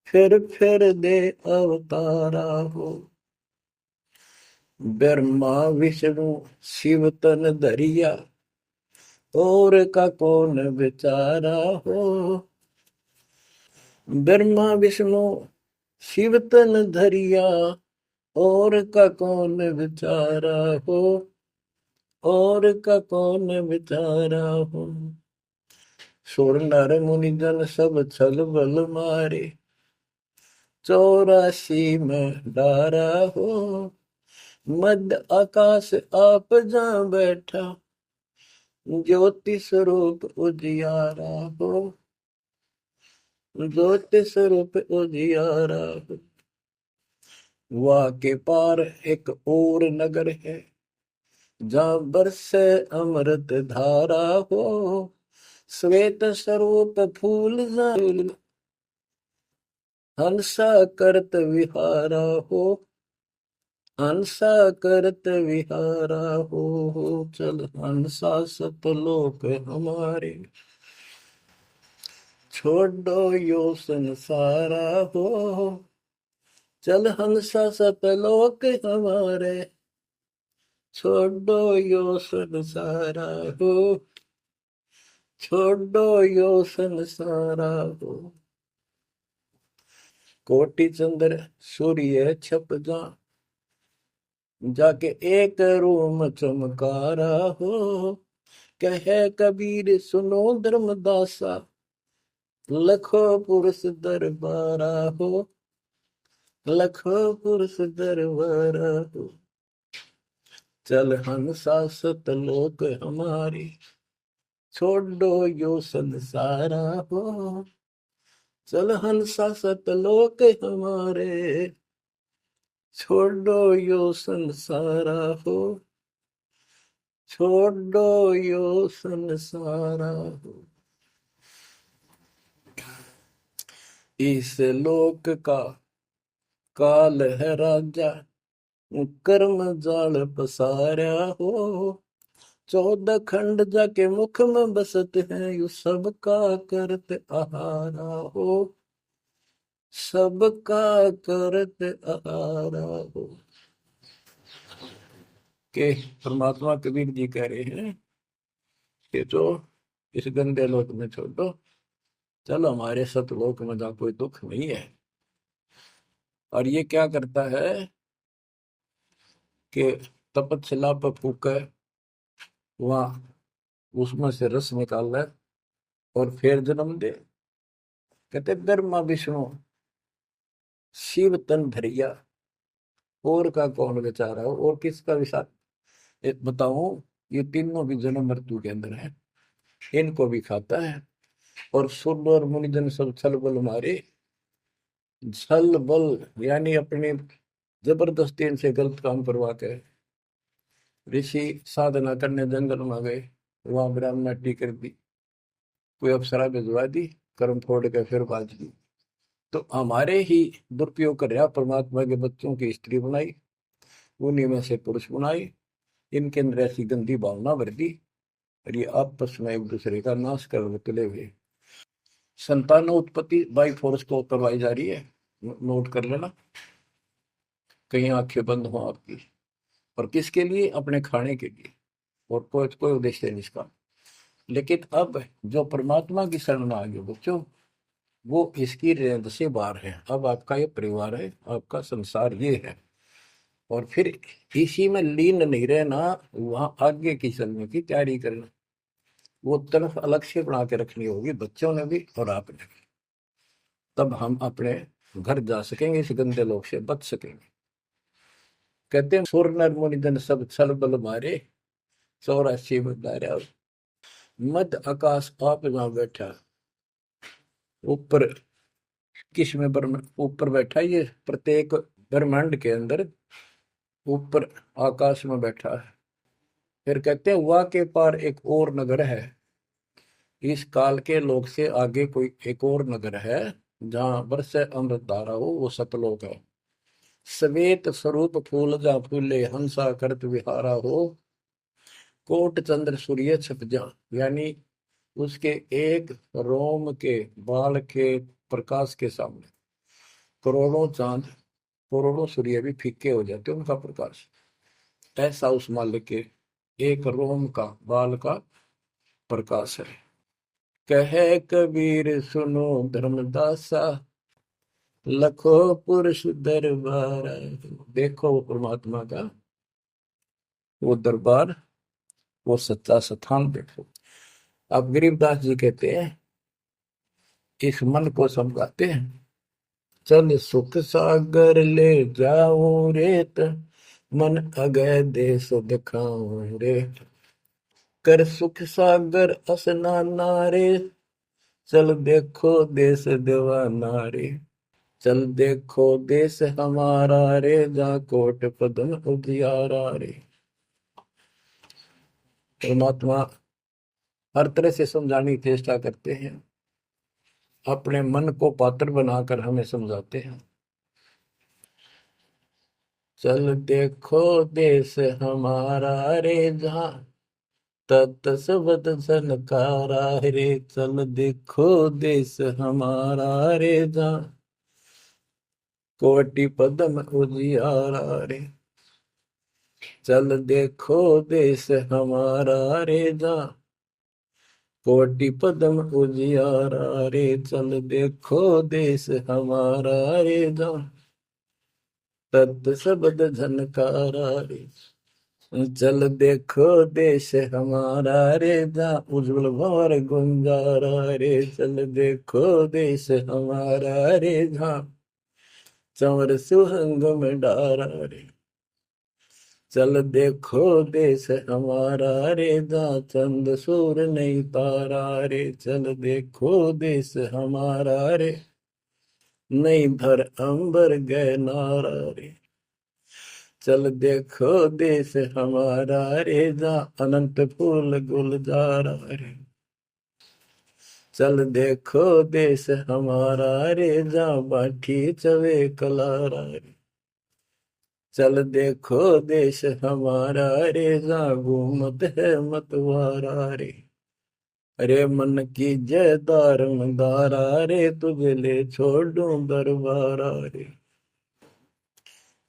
फिर दे अवतारा हो। ब्रह्मा विष्णु शिव तन धरिया, और का कौन बेचारा हो। ब्रह्मा विष्णु शिव तन धरिया, और का कौन बेचारा हो। और का कौन बेचारा हो। सुर नर मुनि जन सब छल बल मारे, 84 में डारा हो। मध्य आकाश आप जहाँ बैठा, ज्योति स्वरूप उजियारा हो। ज्योति स्वरूप उजियारा हो। वहाँ के पार एक और नगर है, जहाँ बरसे अमृत धारा हो। श्वेत स्वरूप फूल हंसा करत विहारा हो। हंसा करत विहारा हो। चल हंसा सतलोक हमारे, छोड़ो यो संसारा हो। चल हंसा सतलोक हमारे, छोड़ो यो संसारा हो। छोड़ो यो संसारा हो। कोटि चंद्र सूर्य छप जा, जाके एक रूम चमकारा हो। कहे कबीर सुनो धर्मदासा, लखो पुरुष दरबारा हो, लखो पुरुष दरबारा हो। चल हंसा सतलोक हमारी, छोड़ो यो संसारा हो। चल हंसा सतलोक हमारे, छोड़ो यो संसारा हो, छोड़ो यो संसारा हो। इस लोक का काल है राजा, कर्म जाल पसारा हो। 14 खंड जाके मुख में बसत है, यू सबका करत आहारा हो, सबका करत आहारा हो। के परमात्मा कबीर जी कह रहे हैं कि जो इस गंदे लोक में छोड़ो, चलो हमारे सतलोक में जा कोई दुख नहीं है। और ये क्या करता है कि तपतशिला पर फूके, वहां उसमें से रस निकाल ले और फिर जन्म दे। कहते ब्रह्मा विष्णु शिव तन धरिया, और का कौन बेचारा हो, और किसका विचार बताऊं। ये तीनों भी जन्म मृत्यु के अंदर है, इनको भी खाता है। और सुर और मुनिजन सब छल बल मारे, छल बल यानी अपनी जबरदस्ती इनसे गलत काम करवा के ऋषि साधना करने जंगल में गए, वहां ब्राह्मणी कर दी, कोई अप्सरा भिजवा दी, कर्म फोड़ के फिर बाज दी। तो हमारे ही दुरुपयोग कर रहा, परमात्मा के बच्चों की स्त्री बनाई, उन्हीं में से पुरुष बनाई, इनके अंदर ऐसी गंदी भावना भर दी, और ये आपस में एक दूसरे का नाश कर तुले हुए। संतान उत्पत्ति बाई फोर्स को करवाई जा रही है, नोट कर लेना, कहीं आंखें बंद हो आपकी। और किसके लिए? अपने खाने के लिए, और कोई कोई उद्देश्य नहीं इसका। लेकिन अब जो परमात्मा की शरण में आ गए बच्चों, वो इसकी रेंज से बाहर है। अब आपका ये परिवार है, आपका संसार ये है, और फिर इसी में लीन नहीं रहना, वहां आगे की चलने की तैयारी करना। वो तरफ अलग से बना के रखनी होगी बच्चों ने भी और आपने भी, तब हम अपने घर जा सकेंगे, इस गंदे लोग से बच सकेंगे। कहते हैं सुर नर मुनिजन सब छल बल मारे, 84 बदारा। मध्य आकाश आप जहां बैठा, ऊपर किस में ऊपर बैठा, ये प्रत्येक ब्रह्मांड के अंदर ऊपर आकाश में बैठा है। फिर कहते हैं वह के पार एक और नगर है, इस काल के लोक से आगे कोई एक और नगर है, जहां बरसे अमृत धारा हो, वो सतलोक है। श्वेत स्वरूप फूल जहाँ फूले, हंसा करत विहारा हो। कोट चंद्र सूर्य छप जा, यानी उसके एक रोम के बाल के प्रकाश के सामने करोड़ों चांद, करोड़ों सूर्य भी फीके हो जाते उनका प्रकाश। ऐसा उस मालिक के एक रोम का बाल का प्रकाश है। कहे कबीर सुनो धर्मदासा, लखो पुरुष दरबार। देखो वो परमात्मा का वो दरबार, वो सच्चा स्थान देखो। अब गरीबदास जी कहते हैं, इस मन को समझाते हैं। चल सुख सागर ले जाऊं रेत, मन अगय देश दिखाऊं रे। कर सुख सागर असनाना रे, चल देखो देश दीवाना रे। चल देखो देश हमारा रे, जहाँ कोट पदम उजियारा रे। परमात्मा हर तरह से समझाने की चेष्टा करते हैं, अपने मन को पात्र बनाकर हमें समझाते हैं। चल देखो देश हमारा रे, जहाँ तत सबद सनकारा रे। चल देखो देश हमारा रे, जहाँ कोटि पदम उजियारा रे। चल देखो देश हमारा रे, जहाँ कोटि पदम उजियारा रे, चल देखो देश हमारा रे, जान तत् शब्द झनकारा रे। चल देखो देश हमारा रे, जहाँ उज्जवल भंवर गुंजारा रे। चल देखो देश हमारा रे, जहाँ चंवर सुहंग में डारा रे। चल देखो देश हमारा रे, जहाँ चंद सूर नहीं तारा रे। चल देखो देश हमारा रे, नहीं धर अंबर गए नारा रे। चल देखो देश हमारा रे, जहाँ अनंत फूल गुलजारा रे। चल देखो देश हमारा रे, जहाँ बाठी चवे कलारा रे। चल देखो देश हमारा रे, जहाँ घूमत है मतवारा रे। अरे मन की जय दारमदारा रे, तुझे ले छोड़ दूं दरबारा रे।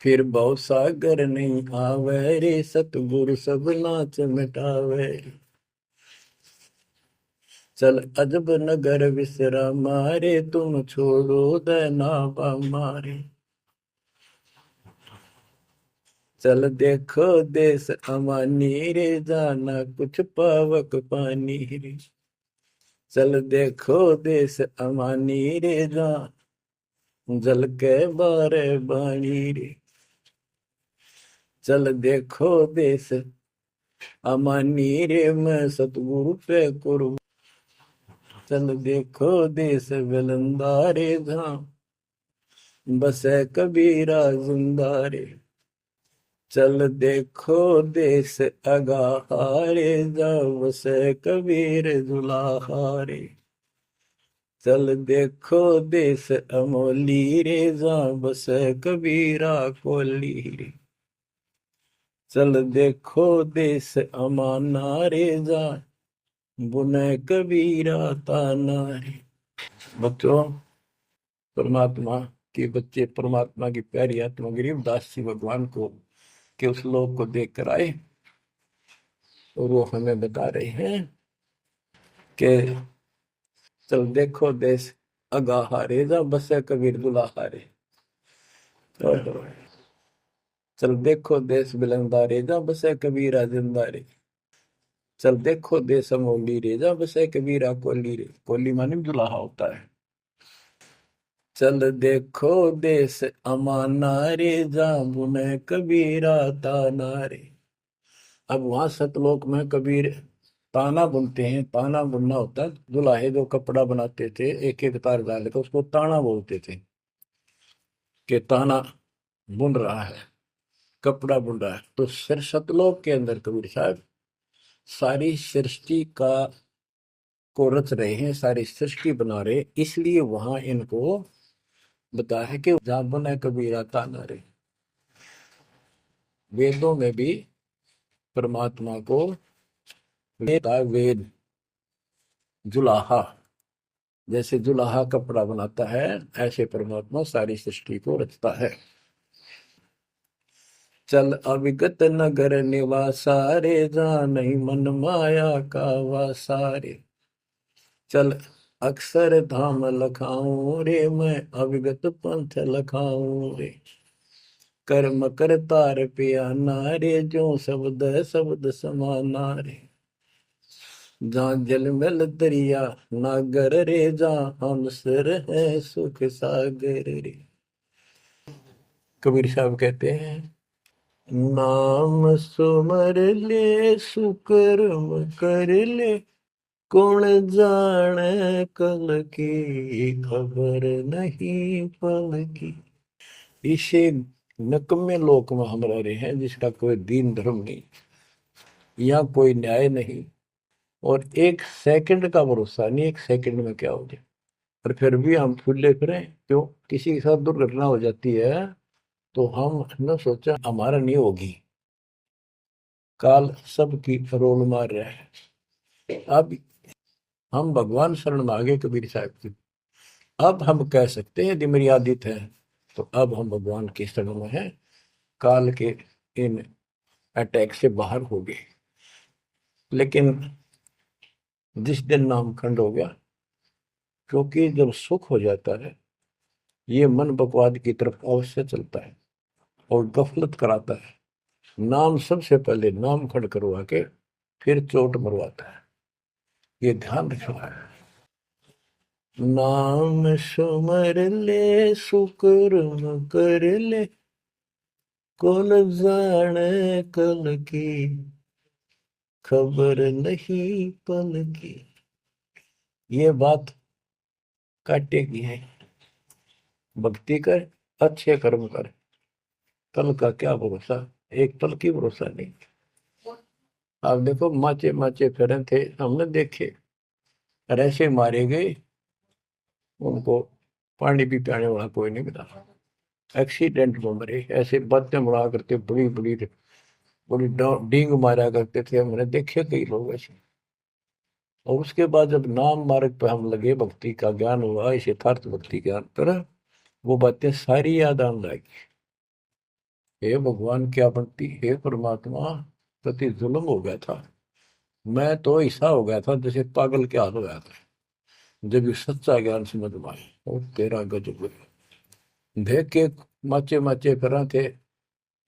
फिर भव सागर नहीं आवे रे, सतगुरु सब नाच मिटावे रे। चल अजब नगर विश्रामा रे, तुम छोड़ो देना मारे। चल देखो देश अमानी रे, जाना कुछ पावक पानी रे। चल देखो देश अमानी रे, जा जल के बारे बाणी रे। चल देखो देश अमानी रे, मैं सतगुरु पे कुर्बान। चल देखो देश विलंदा रे, जहाँ बसे कबीरा जिंदा रे। चल देखो देश अगाहारे, जहाँ बसे कबीर जुलाहारे। चल देखो देश अमोली रे, जहाँ बसे कबीरा कोली रे। चल देखो देश अमाना रे, जहाँ बुने कबीरा ताना रे। बच्चों, परमात्मा के बच्चे परमात्मा की प्यारी आत्मा गरीबदास जी भगवान को के उस लोक को देख कर आए, और वो हमें बता रहे हैं कि चल देखो देश अगाहारे, जा बसे कबीर दुलाहारे। चल देखो देश बिलंदारे, जा बसे कबीरा जिंदारे। चल देखो देश अमोली रे, जा बसे कबीरा कोली रे। कोली माने दुलाहा होता है। चल देखो देश अमाना रे, जा बुने कबीरा ताना रे। अब वहां सतलोक में कबीर ताना बुनते हैं। ताना बुनना होता है, दुल्हे जो कपड़ा बनाते थे एक एक तार डाल के, उसको ताना बोलते थे कि ताना बुन रहा है, कपड़ा बुन रहा है। तो सिर सतलोक के अंदर कबीर साहब सारी सृष्टि का को रच रहे हैं, सारी सृष्टि बना रहे, इसलिए वहां इनको बताया है कि जहां बुने कबीरा ताना रे। वेदों में भी परमात्मा को वेद जुलाहा, जैसे जुलाहा कपड़ा बनाता है, ऐसे परमात्मा सारी सृष्टि को रचता है। चल अविगत नगर निवासा रे, जहाँ नहीं मन माया का वासा रे। चल अक्षर धाम लखाऊं रे, मैं अविगत पंथ लखाऊं रे। कर्म करतार पियाना रे, जो शब्द शब्द समाना रे। जहाँ जल मल दरिया नागर रे, जहाँ हम सिर है सुख सागर रे। कबीर साहब कहते हैं, नाम सुमर ले सुकर्म कर ले, कौन जाने कल की खबर नहीं पल की। इसे नकम्मे लोक में हम रह रहे हैं, जिसका कोई दीन धर्म नहीं, यहाँ कोई न्याय नहीं, और एक सेकंड का भरोसा नहीं, एक सेकंड में क्या हो जाए। और फिर भी हम फूले फिरें क्यों? किसी के साथ दुर्घटना हो जाती है तो हम न सोचा हमारा नहीं होगी, काल सबकी रोल मार रहा है। अब हम भगवान शरण मांगे कबीर साहब की, अब हम कह सकते हैं यदि मेरी आदित है, तो अब हम भगवान की शरण में हैं, काल के इन अटैक से बाहर हो गए। लेकिन जिस दिन नामखंड हो गया, क्योंकि जब सुख हो जाता है ये मन बकवाद की तरफ अवश्य चलता है और गफलत कराता है। नाम सबसे पहले नाम खड़ करवा के फिर चोट मरवाता है, ये ध्यान रखना है। नाम सुमर ले सुकर्म कर ले, कौन जाने कल की, खबर नहीं पल की। ये बात काटे की है। भक्ति कर, अच्छे कर्म कर, कल का क्या भरोसा, एक पल की भरोसा नहीं। आप देखो माचे माचे फिरे थे, हमने देखे, और ऐसे मारे गए, उनको पानी भी पियाने वाला कोई नहीं मिला, एक्सीडेंट में मरे। ऐसे बातें बड़ा करते, बड़ी बड़ी बड़ी डींग मारा करते थे, हमने देखे कई लोग ऐसे। और उसके बाद जब नाम मार्ग पे हम लगे, भक्ति का ज्ञान हुआ, इस यथार्थ भक्ति ज्ञान पर, वो बातें सारी याद आने लगी। हे भगवान क्या बनती, हे परमात्मा, प्रति जुल्म हो गया था। मैं तो ऐसा हो गया था जैसे पागल के हाल हो गया था, जब ये सच्चा ज्ञान समझ में आया। और तेरा गजब देख के माचे माचे करा थे,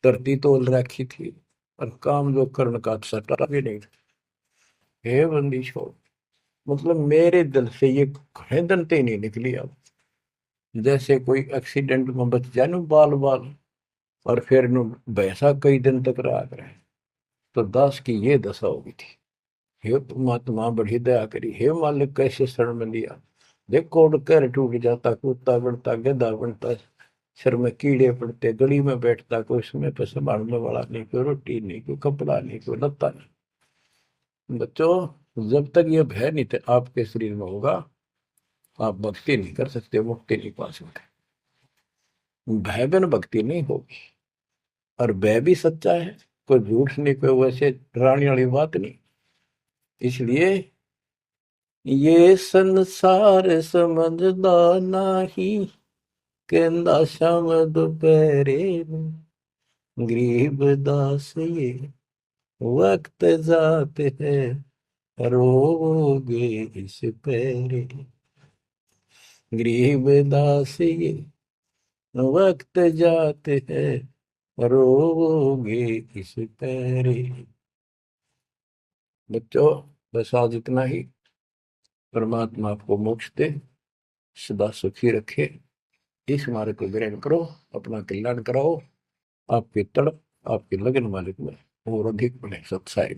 धरती तोल रखी थी, और काम जो कर्ण का सटा भी नहीं था। हे बंदी छोड़, मतलब मेरे दिल से ये खैदनते नहीं निकली। अब जैसे कोई एक्सीडेंट में बच जाए ना बाल बाल, और फिर नु भैंसा कई दिन तक रहा करे, तो दास की ये दशा होगी थी। हे परमात्मा बड़ी दया करी, हे मालिक कैसे शरण में लिया। देखो कर टूट जाता, कुत्ता बनता, गधा बनता, सिर में कीड़े पड़ते, गली में बैठता, कोई समय पर संभालने वाला नहीं, कोई रोटी नहीं, कोई कपड़ा नहीं, कोई लत्ता नहीं। बच्चों, जब तक ये भय नहीं थे आपके शरीर में होगा, आप भक्ति नहीं कर सकते, मुक्ति नहीं पा सकते। भय बिन भक्ति नहीं होगी। और भय भी सच्चा है, कोई झूठ नहीं, कोई वैसे डराने वाली बात नहीं। इसलिए ये संसार समझदा नाही, कहंदा शाम दोपहरे में, गरीब दास ये वक्त जाते हैं, रोगे इस पैरे। गरीब दास ये वक्त जाते हैं, रोगे इस पैरे। बच्चों, बस आज इतना ही। परमात्मा आपको मोक्ष दे, सदा सुखी रखे, इस मार्ग को ग्रहण करो, अपना कल्याण कराओ। आपकी तड़प, आपकी लगन मालिक में और अधिक बने सत्साई।